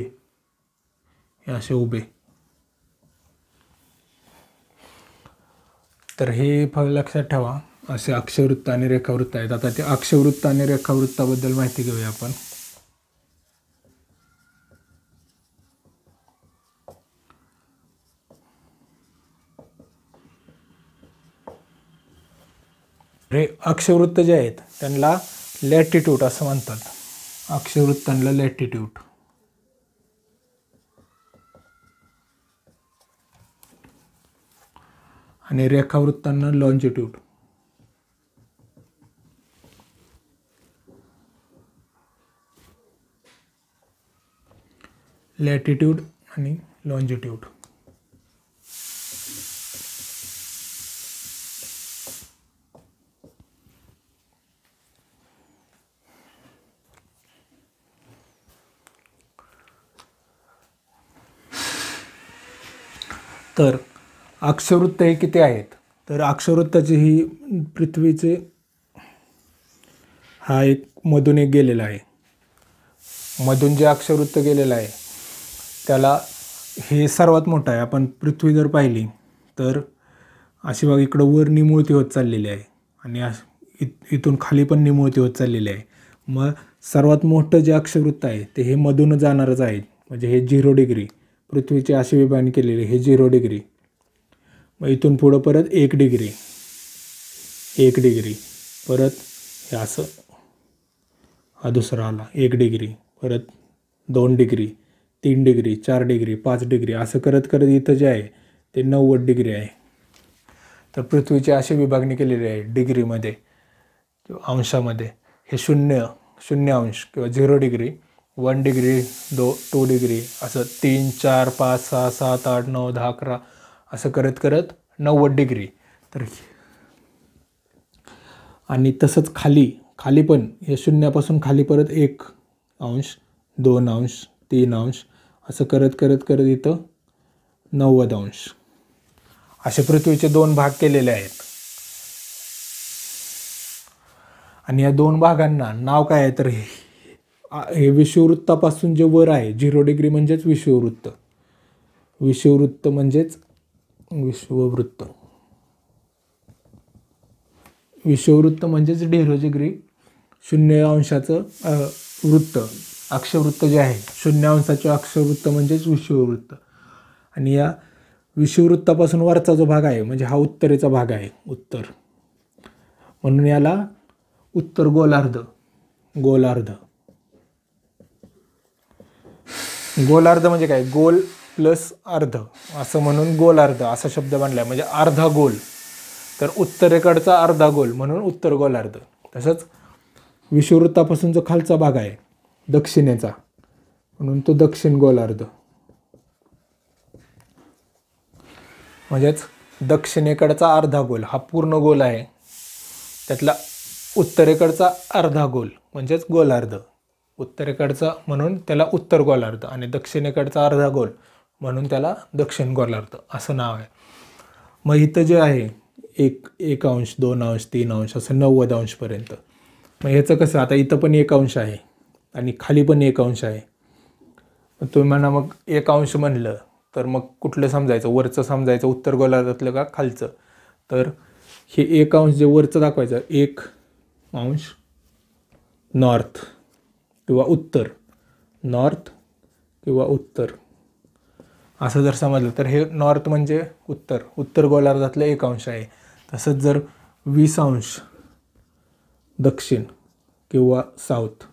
हे असे उभे. तर हे लक्षात ठेवा, असे अक्षवृत्त आणि रेखावृत्त आहेत. आता ते अक्षवृत्त आणि रेखावृत्ताबद्दल माहिती घेऊया आपण. अक्षवृत्त जे आहेत त्यांना लॅटिट्यूड असं म्हणतात. अक्षवृत्तांना लॅटिट्यूड आणि रेखावृत्तांना लॉन्जिट्यूड. लॅटिट्यूड आणि लॉन्जिट्यूड. तर अक्षवृत्त हे किती आहेत, तर अक्षवृत्ताची ही पृथ्वीचे हा एक मधून एक गेलेला आहे. मधून जे अक्षवृत्त गेलेलं आहे त्याला हे सर्वात मोठं आहे. आपण पृथ्वी जर पाहिली तर अशी बघा इकडं वर निमुळती होत चाललेली आहे आणि इथून खाली पण निमुळती होत चाललेली आहे. मग सर्वात मोठं जे अक्षवृत्त आहे ते हे मधून जाणारच आहे, म्हणजे हे 0 डिग्री पृथ्वीची अशी विभागणी केलेली, हे 0 डिग्री. मग इथून पुढं परत 1 डिग्री, 1 डिग्री, परत हे असं हा दुसरा आला 1 डिग्री, परत 2 डिग्री, 3 डिग्री, 4 डिग्री, 5 डिग्री, असं करत करत इथं जे आहे ते 90 डिग्री आहे. तर पृथ्वीची अशी विभागणी केलेली आहे डिग्रीमध्ये किंवा अंशामध्ये. हे 0 अंश किंवा 0 डिग्री, 1 डिग्री, 2 डिग्री, असं 3, 4, 5, 6, 7, 8, 9, 10, 11 असं करत करत 90 डिग्री. तर आणि तसंच खाली पण हे 0पासून खाली परत 1 अंश, 2 अंश, 3 अंश, असं करत करत करत इथं 90 अंश असे पृथ्वीचे 2 भाग केलेले आहेत. आणि या 2 भागांना नाव काय आहे, तर हे विषुववृत्तापासून जे वर आहे 0 डिग्री म्हणजेच विषुववृत्त, विषुववृत्त म्हणजेच विषुववृत्त, विषुववृत्त म्हणजेच 0 डिग्री 0 अंशाचं वृत्त. अक्षवृत्त जे आहे 0 अंशाचे अक्षवृत्त म्हणजेच विषुववृत्त. आणि या विषुववृत्तापासून वरचा जो भाग आहे म्हणजे हा उत्तरेचा भाग आहे, उत्तर, म्हणून याला उत्तर गोलार्ध गोलार्ध. गोलार्ध म्हणजे काय, गोल प्लस अर्ध असं म्हणून गोलार्ध असा शब्द बनलाय, म्हणजे अर्धा गोल. तर उत्तरेकडचा अर्धा गोल म्हणून उत्तर गोलार्ध. तसंच विषुववृत्तापासून जो खालचा भाग आहे दक्षिणेचा म्हणून तो दक्षिण गोलार्ध. म्हणजेच दक्षिणेकडचा अर्धा गोल हा पूर्ण गोल आहे, त्यातला उत्तरेकडचा अर्धा गोल म्हणजेच गोलार्ध. उत्तरेकडचा म्हणून त्याला उत्तर गोलार्ध आणि दक्षिणेकडचा अर्धा गोल म्हणून त्याला दक्षिण गोलार्ध असं नाव आहे. मग इथं जे आहे 1 अंश 2 अंश 3 अंश असं 90 अंशपर्यंत. मग ह्याचं कसं, आता इथं पण 1 अंश आहे आणि खाली पण 1 अंश आहे. तुम्ही म्हणा मग 1 अंश म्हणलं तर मग कुठलं समजायचं, वरचं समजायचं उत्तर गोलार्धातलं का खालचं. तर हे 1 अंश जे वरचं दाखवायचं, 1 अंश नॉर्थ किंवा उत्तर, नॉर्थ किंवा उत्तर असं जर समजलं तर हे नॉर्थ म्हणजे उत्तर गोलार्धातलं 1 अंश आहे. तसंच जर 20 अंश दक्षिण किंवा साऊथ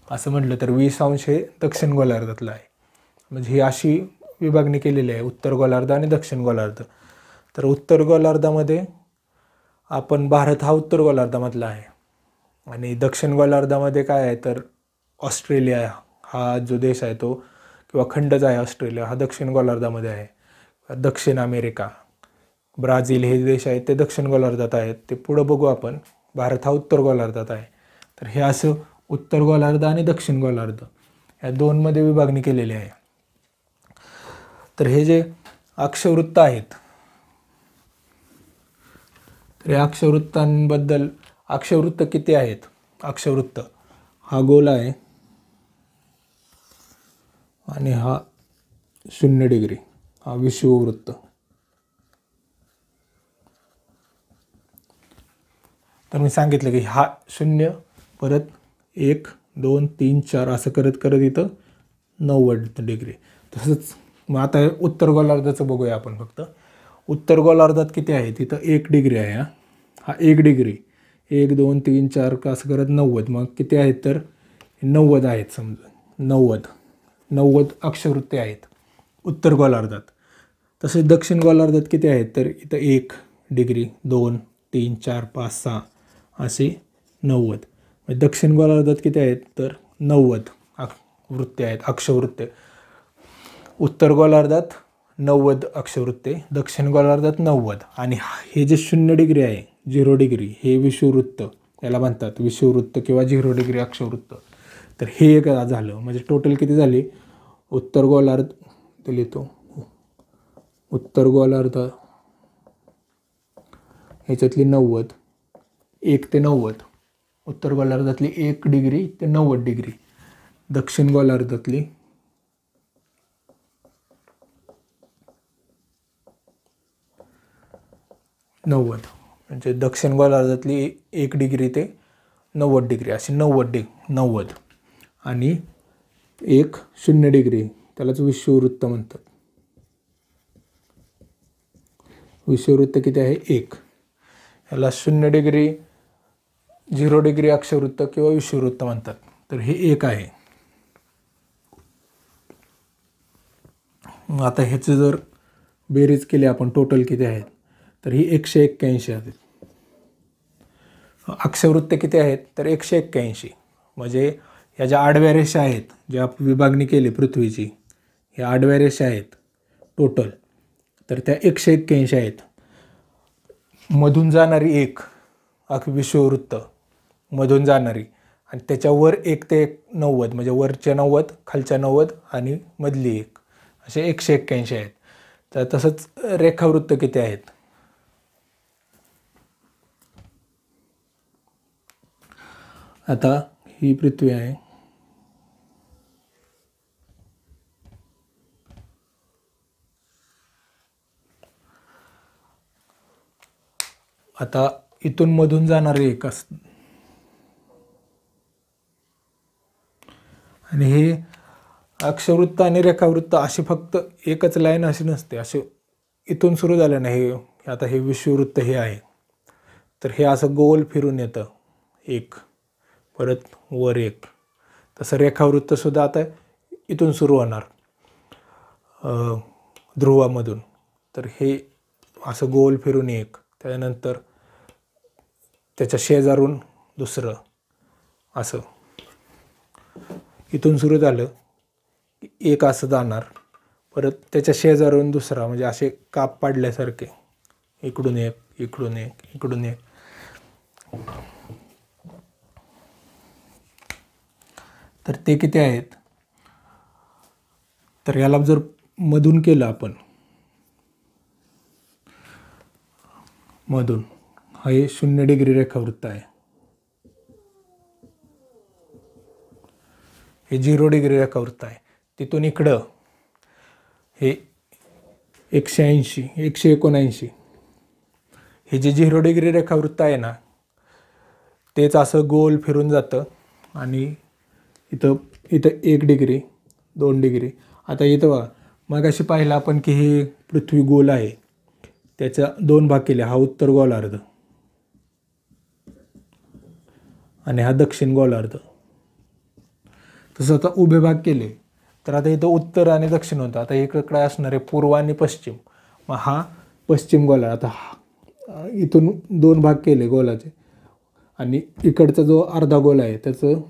असं म्हटलं तर 20 अंश हे दक्षिण गोलार्धातलं आहे. म्हणजे ही अशी विभागणी केलेली आहे उत्तर गोलार्ध आणि दक्षिण गोलार्ध. तर उत्तर गोलार्धामध्ये आपण भारत हा उत्तर गोलार्धामधला आहे आणि दक्षिण गोलार्धामध्ये काय आहे तर ऑस्ट्रेलिया हा जो देश आहे तो किंवा खंडच आहे ऑस्ट्रेलिया हा दक्षिण गोलार्धामध्ये आहे. दक्षिण अमेरिका, ब्राझील हे देश आहेत ते दक्षिण गोलार्धात आहेत. ते पुढं बघू आपण. भारत हा उत्तर गोलार्धात आहे. तर हे असं उत्तर गोलार्ध आणि दक्षिण गोलार्ध या दोनमध्ये विभागणी केलेली आहे. तर हे जे अक्षवृत्त आहेत तर या अक्षवृत्तांबद्दल, अक्षवृत्त किती आहेत, अक्षवृत्त हा गोल आहे आणि हा 0 डिग्री हा विषुववृत्त. तर मी सांगितलं की हा 0 परत 1 2 3 4 असं करत करत इथं 90 डिग्री. तसंच मग आता उत्तर गोलार्धाचं बघूया आपण. फक्त उत्तर गोलार्धात किती आहे, तिथं 1 डिग्री आहे. हा 1 डिग्री 1 2 3 4 असं करत 90. मग किती आहेत तर 90 आहेत समजा. 90 अक्षवृत्ते आहेत उत्तर गोलार्धात. तसेच दक्षिण गोलार्धात किती आहेत तर इथं 1 डिग्री 2 3 4 5 6 असे 90. म्हणजे दक्षिण गोलार्धात किती आहेत तर 90 वृत्ते आहेत, अक्षवृत्ते. उत्तर गोलार्धात 90 अक्षवृत्ते, दक्षिण गोलार्धात 90. आणि हे जे 0 डिग्री आहे 0 डिग्री हे विषुववृत्त याला म्हणतात, विषुववृत्त किंवा 0 डिग्री अक्षवृत्त. तर हे एक झालं. म्हणजे टोटल किती झाली, उत्तर गोलार्ध ते लिहितो, उत्तर गोलार्ध ह्याच्यातली 90 1 ते 90, उत्तर गोलार्धातली 1 डिग्री ते 90 डिग्री, दक्षिण गोलार्धातली 90. म्हणजे दक्षिण गोलार्धातली 1 डिग्री ते 90 डिग्री अशी 90 आणि 1 0 डिग्री त्यालाच विषुववृत्त म्हणतात. विषुववृत्त किती आहे 1. याला 0 डिग्री 0 डिग्री अक्षवृत्त किंवा विषुववृत्त म्हणतात. तर हे 1 आहे. आता ह्याचं जर बेरीज केली आपण टोटल किती आहेत तर ही 181 आहेत. अक्षवृत्त किती आहेत तर 181. म्हणजे ह्या ज्या आडव्या रेषा आहेत, ज्या विभागणी केली पृथ्वीची, ह्या आडव्या रेषा आहेत टोटल, तर त्या 181 आहेत. मधून जाणारी 1 विषुववृत्त मधून जाणारी आणि त्याच्यावर 1 ते 90 म्हणजे वरच्या 90 खालच्या 90 आणि मधली 1 असे 181 आहेत. तर तसंच रेखावृत्त किती आहेत, आता ही पृथ्वी आहे, आता इथून मधून जाणारे 1 आणि हे अक्षवृत्त आणि रेखावृत्त अशी फक्त एकच लाईन अशी नसते, असे इथून सुरू झालं ना. हे आता हे विषुववृत्त हे आहे तर हे असं गोल फिरून येतं 1. परत वर एक. तसं रेखावृत्तसुद्धा आता इथून सुरू होणार ध्रुवामधून. तर हे असं गोल फिरून एक, त्यानंतर त्याच्या शेजारून दुसरं, असं इथून सुरू झालं की एक असं जाणार, परत त्याच्या शेजारून दुसरा, म्हणजे असे काप पाडल्यासारखे, इकडून एक, इकडून एक, इकडून एक. तर ते किती आहेत, तर याला जर मधून केलं आपण, मधून हे 0 डिग्री रेखावृत्त आहे, हे 0 डिग्री रेखावृत्त आहे. तिथून इकडं हे 180, 179, हे जे 0 डिग्री रेखावृत्त आहे ना, तेच असं गोल फिरून जातं आणि इथं 1 डिग्री, 2 डिग्री. आता इथं बघा, मगाशी पाहिलं आपण की हे पृथ्वी गोल आहे, त्याचा 2 भाग केले, हा उत्तर गोलार्ध आणि हा दक्षिण गोलार्ध. तसं आता उभे भाग केले, तर आता इथं उत्तर आणि दक्षिण होतं. आता इकडं काय असणार आहे, पूर्व आणि पश्चिम. मग हा पश्चिम गोलार्ध. आता इथून 2 भाग केले गोलाचे, आणि इकडचा जो अर्धा गोल आहे त्याचं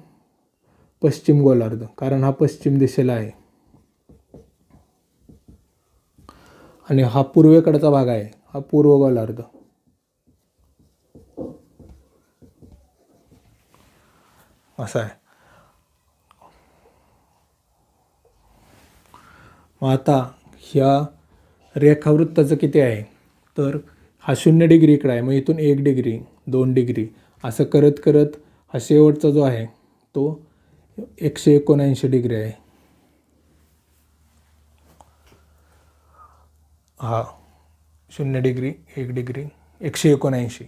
पश्चिम गोलार्ध, कारण हा पश्चिम दिशेला आहे. आणि हा पूर्वेकडचा भाग आहे, हा पूर्व गोलार्ध. असा आहे. मग आता ह्या रेखावृत्ताचं किती आहे, तर हा 0 डिग्री इकडे आहे, मग इथून 1 डिग्री, 2 डिग्री असं करत करत हा शेवटचा जो आहे तो 179 डिग्री आहे. हा 0 डिग्री, 1 डिग्री, 179.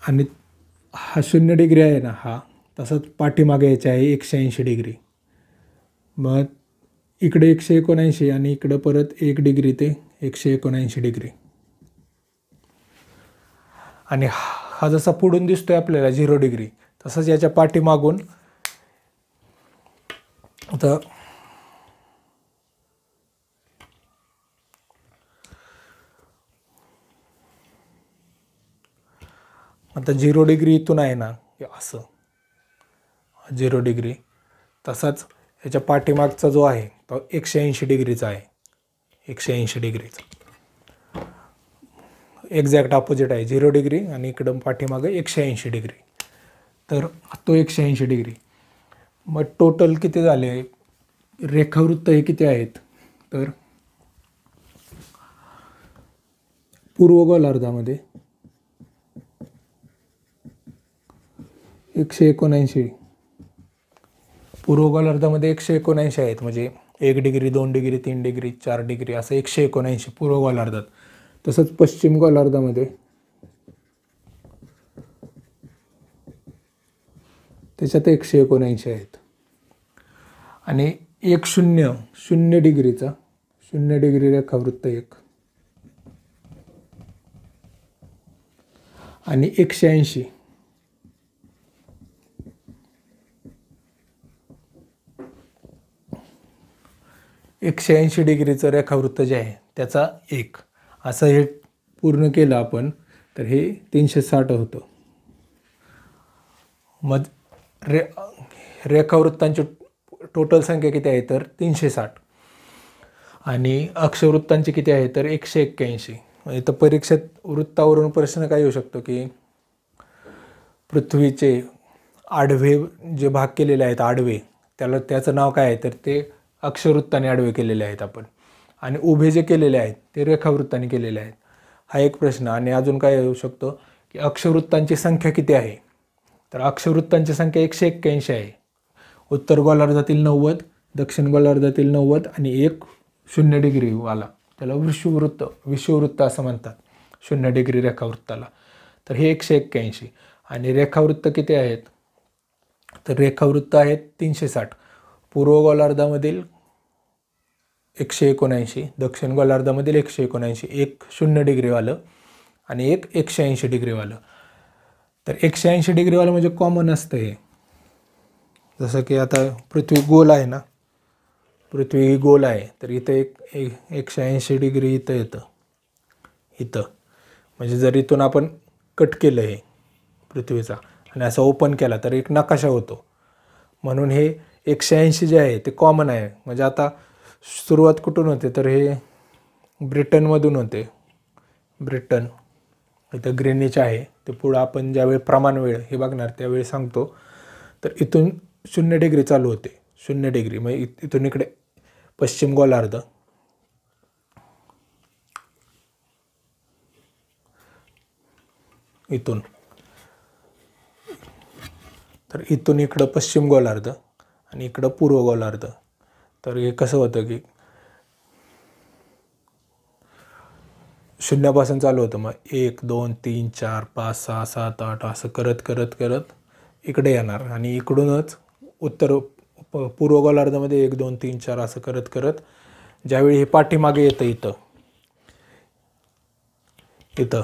आणि हा 0 डिग्री आहे ना, हा तसाच पाठीमागे यायचा आहे 180 डिग्री. मग इकडे 179 आणि इकडं परत 1 डिग्री ते 179 डिग्री. आणि हा जसा पुढून दिसतोय आपल्याला 0 डिग्री, तसंच याच्या पाठीमागून आता 0 डिग्री इथून आहे ना, असं 0 डिग्री, तसाच याच्या पाठीमागचा जो आहे तो 180 डिग्रीचा आहे, 180 डिग्रीचा. एक्झॅक्ट अपोजिट आहे, 0 डिग्री आणि इकडं पाठीमागं 180 डिग्री. तर तो 180 डिग्री. मग टोटल किती झाले रेखावृत्त, हे किती आहेत, तर पूर्व गोलार्धामध्ये 179, पूर्व गोलार्धामध्ये 179 आहेत, म्हणजे 1 डिग्री, 2 डिग्री, 3 डिग्री, 4 डिग्री असं 179 पूर्व गोलार्धात. तसंच पश्चिम गोलार्धामध्ये त्याच्यात 179 आहेत. आणि 0 डिग्रीचा, 0 डिग्री रेखावृत्त एक, आणि 180, डिग्रीचं रेखावृत्त जे आहे त्याचा एक, असं हे पूर्ण केलं आपण तर हे 360 होतं. मग रेखावृत्तांची टोटल संख्या किती आहे, तर 360. आणि अक्षवृत्तांची किती आहे, तर 181. इथं परीक्षेत वृत्तावरून प्रश्न काय येऊ शकतो की पृथ्वीचे आडवे जे भाग केलेले आहेत, आडवे, त्याचं नाव काय आहे, तर ते अक्षवृत्ताने आडवे केलेले आहेत आपण, आणि उभे जे केलेले आहेत ते रेखावृत्ताने केलेले आहेत. हा एक प्रश्न. आणि अजून काय येऊ शकतो की अक्षवृत्तांची संख्या किती आहे, तर अक्षवृत्तांची संख्या 181 आहे. उत्तर गोलार्धातील 90, दक्षिण गोलार्धातील 90 आणि एक 0 डिग्रीवाला, त्याला विषुववृत्त असं म्हणतात, 0 डिग्री रेखावृत्ताला. तर हे 181. आणि रेखावृत्त किती आहेत, तर रेखावृत्त आहेत 360. पूर्व गोलार्धामधील 179, दक्षिण गोलार्धामधील 179, एक 0 डिग्रीवालं आणि एक 180 डिग्रीवालं. तर 180 डिग्रीवाला म्हणजे कॉमन असतं हे. जसं की आता पृथ्वी गोल आहे ना, पृथ्वी ही गोल आहे, तर इथं 180 डिग्री इथं येतं, इथं. म्हणजे जर इथून आपण कट केलं हे पृथ्वीचा आणि असं ओपन केला तर एक नकाशा होतो. म्हणून हे 180 जे आहे ते कॉमन आहे. म्हणजे आता सुरुवात कुठून होते तर हे ब्रिटनमधून होते. ब्रिटन इथं ग्रीनिच आहे, ते पुढं आपण ज्यावेळी प्रमाण वेळ हे बघणार त्यावेळी सांगतो. तर इथून 0 डिग्री चालू होते, 0 डिग्री म्हणजे इथून इकडे पश्चिम गोलार्ध, इथून तर इथून इकडं पश्चिम गोलार्ध आणि इकडं पूर्व गोलार्ध. तर हे कसं होतं की शून्यापासून चालू होतं, मग 1 2 3 4 5 6 7 8 असं करत करत करत इकडे येणार आणि इकडूनच पूर्व गोलार्धामध्ये 1 2 3 4 असं करत करत ज्यावेळी हे पाठीमागे येतं इथं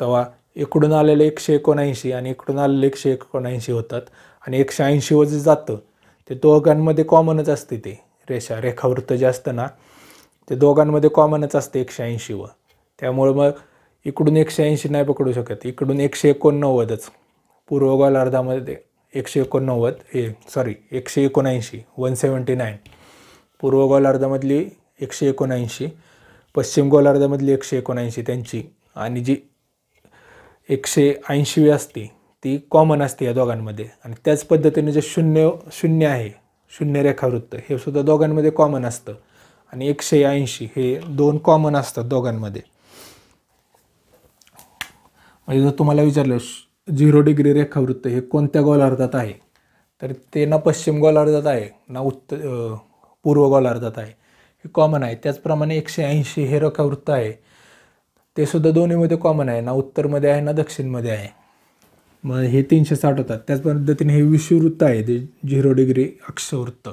तेव्हा इकडून आलेले 179 आणि इकडून आलेले 179 होतात आणि 180 वर जे जातं ते दोघांमध्ये कॉमनच असते. ते रेखावृत्त जे असतं ना ते दोघांमध्ये कॉमनच असते 180 वर. त्यामुळे मग इकडून 180 नाही पकडू शकत, इकडून 189च पूर्व गोलार्धामध्ये 179 179 पूर्व गोलार्धामधली 179, पश्चिम गोलार्धामधली 179 त्यांची, आणि जी 180 असते ती कॉमन असते या दोघांमध्ये. आणि त्याच पद्धतीने जे शून्य आहे, शून्य रेखावृत्त हे सुद्धा दोघांमध्ये कॉमन असतं आणि 180 हे दोन कॉमन असतात दोघांमध्ये. म्हणजे जर तुम्हाला विचारलं 0 डिग्री रेखावृत्त हे कोणत्या गोलार्धात आहे, तर ते ना पश्चिम गोलार्धात आहे ना पूर्व गोलार्धात आहे, हे कॉमन आहे. त्याचप्रमाणे 180 हे रेखावृत्त आहे ते सुद्धा दोन्हीमध्ये कॉमन आहे, ना उत्तरमध्ये आहे ना दक्षिणमध्ये आहे. मग हे 360 होतात. त्याच पद्धतीने हे विषुववृत्त आहे, ते 0 डिग्री अक्षवृत्त,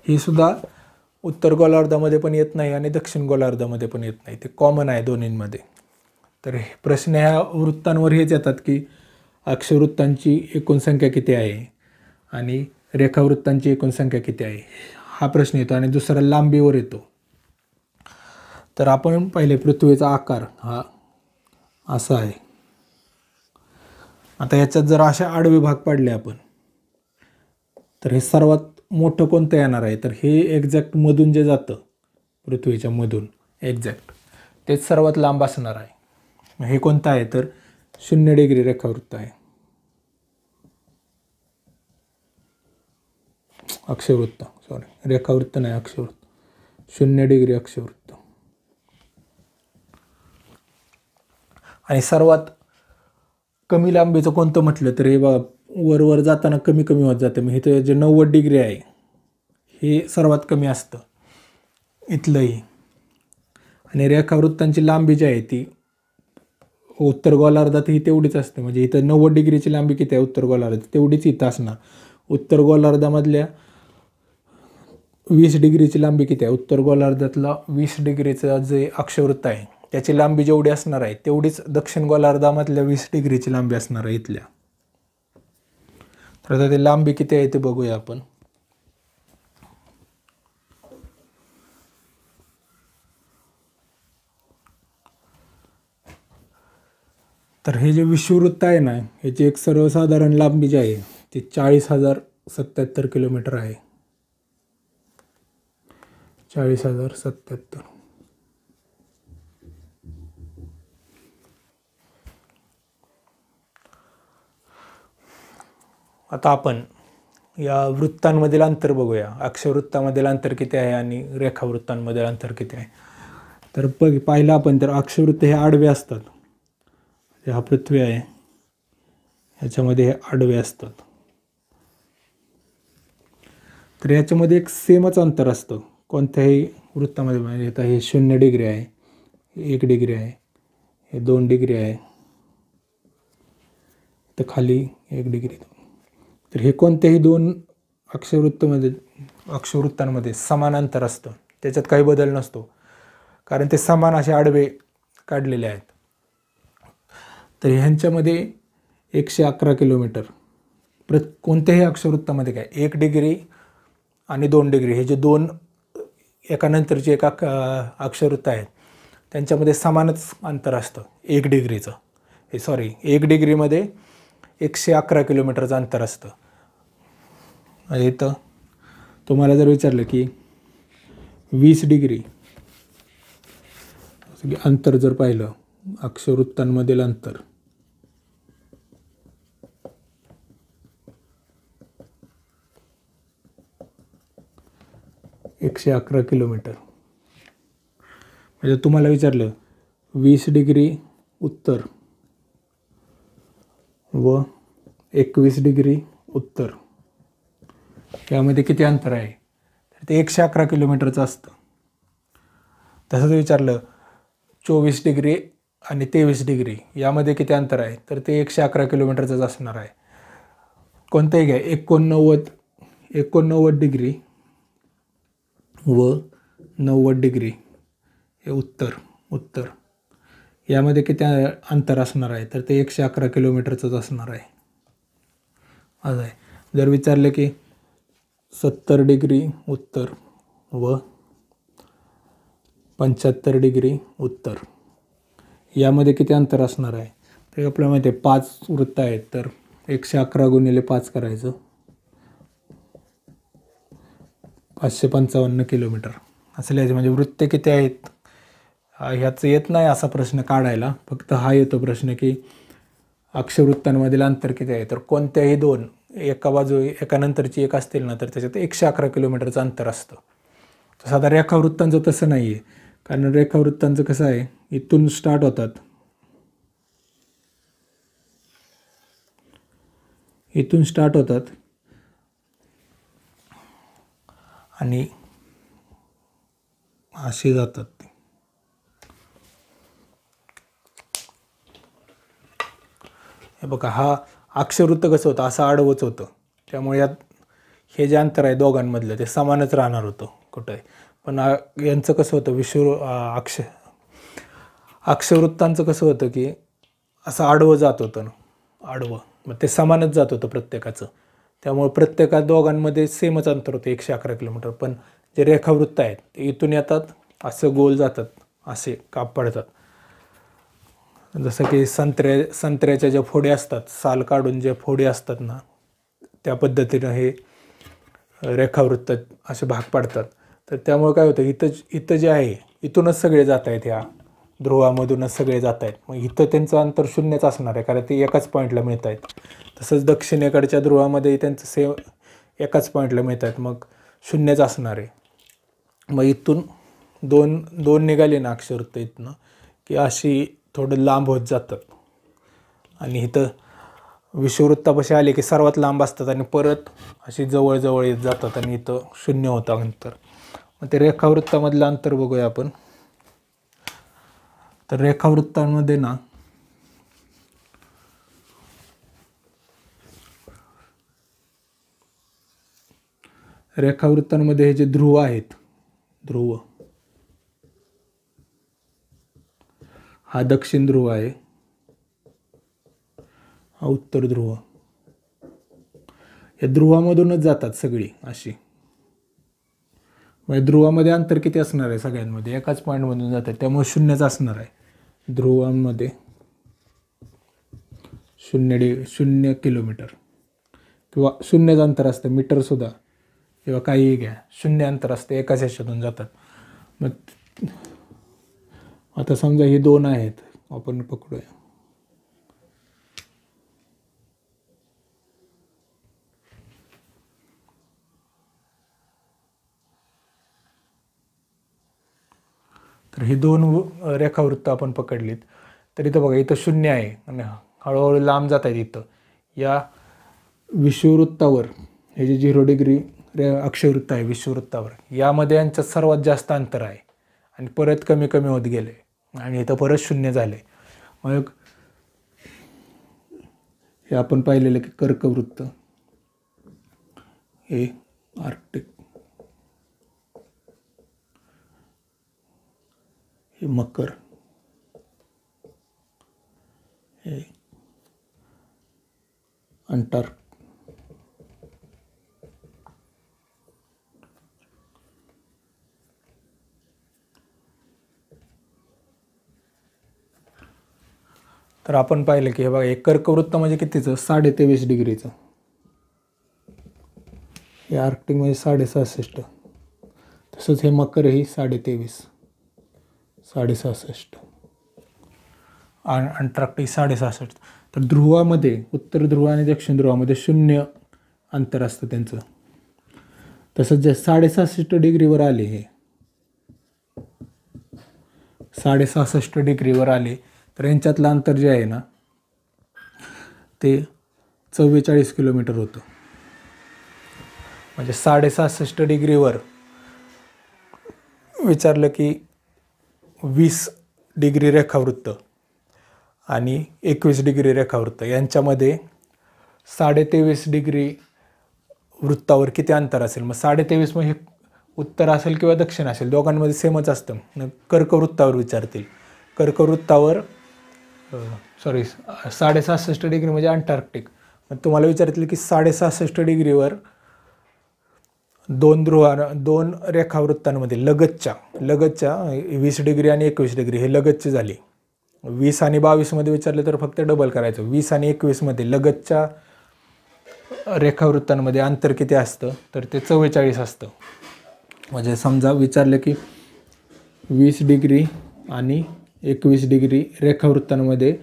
हे सुद्धा उत्तर गोलार्धामध्ये पण येत नाही आणि दक्षिण गोलार्धामध्ये पण येत नाही, ते कॉमन आहे दोन्हींमध्ये. तर प्रश्न ह्या वृत्तांवर हेच येतात की अक्षवृत्तांची एकूण संख्या किती आहे आणि रेखावृत्तांची एकूण संख्या किती आहे, हा प्रश्न येतो. आणि दुसरा लांबीवर येतो. तर आपण पहिले पृथ्वीचा आकार हा असा आहे. आता याच्यात जर अशा आडवे भाग पाडले आपण, तर हे सर्वात मोठं कोणतं येणार आहे, तर हे एक्झॅक्ट मधून जे जातं पृथ्वीच्या मधून एक्झॅक्ट तेच सर्वात लांब असणार आहे. हे कोणतं आहे तर 0 डिग्री रेखावृत्त आहे, अक्षवृत्त, रेखावृत्त नाही अक्षवृत्त, 0 डिग्री अक्षवृत्त. आणि सर्वात कमी लांबीचं कोणतं म्हटलं तर हे बघा, वर जाताना कमी कमी होत जातं. मग इथं जे 90 डिग्री आहे हे सर्वात कमी असतं इथलंही. आणि रेखावृत्तांची लांबी जी आहे ती उत्तर गोलार्धात ही तेवढीच असते. म्हणजे इथं 90 डिग्रीची लांबी किती आहे उत्तर गोलार्धात, तेवढीच इथं असणार. उत्तर गोलार्धामधल्या 20 डिग्रीची लांबी किती आहे, उत्तर गोलार्धातला 20 डिग्रीचं जे अक्षवृत्त आहे त्याची लांबी जेवढी असणार आहे तेवढीच दक्षिण गोलार्धामधल्या 20 डिग्रीची लांबी असणार आहे इथल्या. तर आता ते लांबी किती आहे ते बघूया आपण. तर हे जे विषुववृत्त आहे ना, ह्याची एक सर्वसाधारण लांबी जी आहे ती 40,077 किलोमीटर आहे. 40,077. आता आपण या वृत्तांमधील अंतर बघूया. अक्षवृत्तामधील अंतर किती आहे आणि रेखावृत्तांमधील अंतर किती आहे. तर पाहिलं आपण तर अक्षवृत्त हे आडवे असतात. हा पृथ्वी आहे ह्याच्यामध्ये हे आडवे असतात. तर याच्यामध्ये एक सेमच अंतर असतं कोणत्याही वृत्तामध्ये. म्हणजे आता हे 0 डिग्री आहे, 1 डिग्री आहे, हे 2 डिग्री आहे, तर खाली 1 डिग्री. तर हे कोणत्याही दोन अक्षवृत्तांमध्ये समान अंतर असतं, त्याच्यात काही बदल नसतो कारण ते समान असे आडवे काढलेले आहेत. तर ह्यांच्यामध्ये 111 किलोमीटर. कोणत्याही अक्षवृत्तामध्ये काय 1 डिग्री आणि 2 डिग्री हे जे दोन एकानंतरची एक अक्षवृत्त आहेत त्यांच्यामध्ये समानच अंतर असतं 1 डिग्रीचं. 1 डिग्रीमध्ये 111 किलोमीटरचं अंतर असतं. इथं तुम्हाला जर विचारलं की 20 डिग्री अंतर जर पाहिलं अक्षवृत्तांमधील अंतर, एकशे 11 किलोमीटर. म्हणजे तुम्हाला विचारलं 20 डिग्री उत्तर व 21 डिग्री उत्तर यामध्ये किती अंतर आहे, तर ते 111 किलोमीटरचं असतं. तसंच विचारलं 24 डिग्री आणि 23 डिग्री यामध्ये किती अंतर आहे, तर ते 111 किलोमीटरचंच असणार आहे. कोणतंही घ्या 89 डिग्री व 90 डिग्री हे उत्तर यामध्ये किती अंतर असणार आहे, तर ते 111 किलोमीटरचंच असणार आहे. असं आहे. जर विचारलं की 70 डिग्री उत्तर व 75 डिग्री उत्तर यामध्ये किती अंतर असणार आहे, तर आपल्याला माहिती आहे 5 वृत्त आहेत, तर 111 गुणिले 5 करायचं, 555 किलोमीटर असं लिहायचं. म्हणजे वृत्ते किती आहेत ह्याचं येत नाही असा प्रश्न काढायला, फक्त हा येतो प्रश्न की अक्षवृत्तांमधील अंतर किती आहे. तर कोणत्याही दोन एकानंतरची एक असतील ना, तर त्याच्यात 111 किलोमीटरचं अंतर असतं. तसं आता रेखावृत्तांचं तसं नाही आहे, कारण रेखावृत्तांचं कसं आहे, इथून स्टार्ट होतात आणि अशी जातात. हे बघा, हा अक्षवृत्त कसं होतं, असं आडवंच होतं, त्यामुळे यात हे जे अंतर आहे दोघांमधलं ते समानच राहणार होतं कुठंही. पण यांचं कसं होतं अक्षवृत्तांचं कसं होतं की असं आडवं जात होतं आडवं, मग ते समानच जात होतं प्रत्येकाचं, त्यामुळे प्रत्येका दोघांमध्ये सेमच अंतर होतं 111 किलोमीटर. पण जे रेखावृत्त आहेत ते इथून येतात, असं गोल जातात, असे काप पडतात. जसं की संत्र्याच्या ज्या फोडी असतात, साल काढून जे फोडी असतात ना, त्या पद्धतीनं हे रेखावृत्त असे भाग पडतात. तर त्यामुळे काय होतं, इथं जे आहे इथूनच सगळे जात आहेत, ह्या ध्रुवामधूनच सगळे जात आहेत. मग इथं त्यांचं अंतर शून्यच असणार आहे, कारण ते एकाच पॉईंटला मिळत आहेत. तसंच दक्षिणेकडच्या ध्रुवामध्ये त्यांचं सेम एकाच पॉईंटला मिळत आहेत, मग शून्यच असणार आहे. मग इथून दोन निघाले ना अक्षवृत्त इथनं की अशी थोडं लांब होत जातात, आणि इथं विषुववृत्तापाशी आले की सर्वात लांब असतात आणि परत अशी जवळ येत जातात आणि इथं शून्य होतं अंतर. मग ते रेखावृत्तामधलं अंतर बघूया आपण. तर रेखावृत्तांमध्ये ना रेखावृत्तांमध्ये हे जे ध्रुव आहेत, हा दक्षिण ध्रुव आहे, हा उत्तर ध्रुव. या ध्रुवामधूनच जातात सगळी अशी. म्हणजे ध्रुवामध्ये अंतर किती असणार आहे, सगळ्यांमध्ये एकाच पॉईंटमधून जातात, त्यामुळे शून्यच असणार आहे. ध्रुवांमध्ये 0 किलोमीटर किंवा शून्यच अंतर असतं, मीटरसुद्धा किंवा काहीही घ्या, शून्य अंतर असते, एकाच ह्याच्यातून जातात. मग आता समजा हे 2 आहेत, आपण पकडूया. तर ही 2 रेखावृत्त आपण पकडलीत, तर इथं बघा, इथं 0 आहे आणि हळूहळू लांब जात आहेत. इथं या विषुववृत्तावर हे जे 0 डिग्री अक्षवृत्त आहे विषुववृत्तावर, यामध्ये यांच्यात सर्वात जास्त अंतर आहे आणि परत कमी होत गेले आणि इथं परत 0 झाले. मग हे आपण पाहिलेलं की कर्कवृत्त, हे आर्क्टिक, हे मकर, हे अंटार्क्टिका. तर आपण पाहिलं की हे बघा, एक कर्कवृत्त म्हणजे कितीचं, 23.5 डिग्रीचं. हे आर्क्टिक म्हणजे 66.5. तसंच हे मकर ही 23.5, 66. अंटार्क्टिक 66. तर ध्रुवामध्ये, उत्तर ध्रुव आणि दक्षिण ध्रुवामध्ये 0 अंतर असतं त्यांचं. तसंच जे 66.5 डिग्रीवर आले, हे 66.5 डिग्रीवर आले, तर यांच्यातलं अंतर जे आहे ना ते 44 किलोमीटर होतं. म्हणजे 66.5 डिग्रीवर विचारलं की 20 डिग्री रेखावृत्त आणि 21 डिग्री रेखावृत्त यांच्यामध्ये 23.5 डिग्री वृत्तावर किती अंतर असेल. मग 23.5 मग हे उत्तर असेल किंवा दक्षिण असेल, दोघांमध्ये सेमच असतं. कर्कवृत्तावर विचारतील. कर्कवृत्तावर 66.5 डिग्री म्हणजे अंटार्क्टिक. मग तुम्हाला विचारतील की 66.5 डिग्रीवर दोन रेखावृत्तांमध्ये लगतच्या 20 डिग्री आणि 21 डिग्री हे लगतची झाली. 20 आणि 22 मध्ये विचारले तर फक्त डबल करायचं. 20 आणि 21 मध्ये लगतच्या रेखावृत्तांमध्ये अंतर किती असतं, तर ते 44 असतं. म्हणजे समजा विचारलं की 20 डिग्री आणि 21 डिग्री रेखावृत्तांमध्ये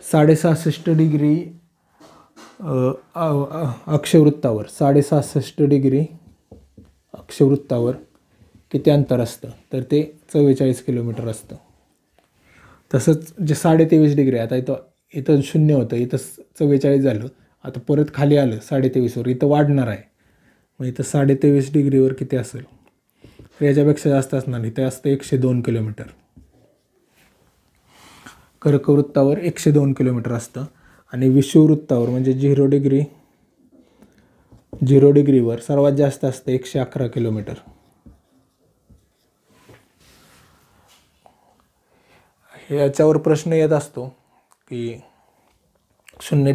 66.5 डिग्री अक्षवृत्तावर 66.5 डिग्री अक्षवृत्तावर किती अंतर असतं, तर ते 44 किलोमीटर असतं. तसंच जे 23.5 डिग्री, आता इथं 0 होतं, इथं 44 झालं, आता परत खाली आलं 23.5वर, इथं वाढणार आहे. मग इथं 23.5 डिग्रीवर किती असेल, तर याच्यापेक्षा जास्त असणार. इथं असतं 102 किलोमीटर. कर्कवृत्तावर 102 किलोमीटर असतं आणि विषुववृत्तावर म्हणजे 0 डिग्रीवर सर्वात जास्त असतं 111 किलोमीटर. याच्यावर प्रश्न येत असतो की 0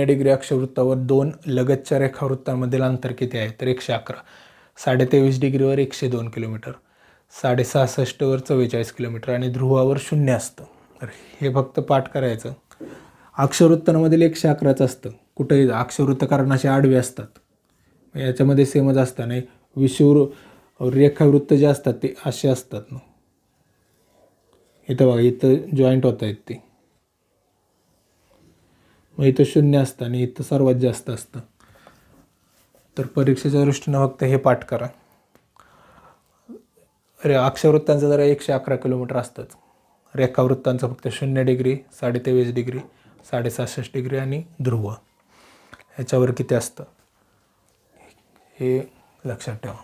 डिग्री अक्षवृत्तावर 2 लगतच्या रेखावृत्तांमधील अंतर किती आहे, तर 111. 23.5 डिग्रीवर 102 किलोमीटर, 66.5 वर 44 किलोमीटर आणि ध्रुवावर 0 असतं. तर हे फक्त पाठ करायचं. अक्षवृत्तांमधील 111च असतं. कुठेही अक्षवृत्त कारण असे आडवे असतात, याच्यामध्ये सेमच असतं. नाही विषुव रेखावृत्त जे असतात ते असे असतात ना, इथं बघा, इथं जॉईंट होत आहेत ते. मग इथं 0 असतं आणि इथं सर्वात जास्त असतं. तर परीक्षेच्या दृष्टीनं फक्त हे पाठ करा. अक्षवृत्तांचं जरा 111 किलोमीटर असतंच. रेखावृत्तांचं फक्त 0 डिग्री, 23.5 डिग्री, 66 डिग्री आणि ध्रुव ह्याच्यावर किती असतं हे लक्षात ठेवा.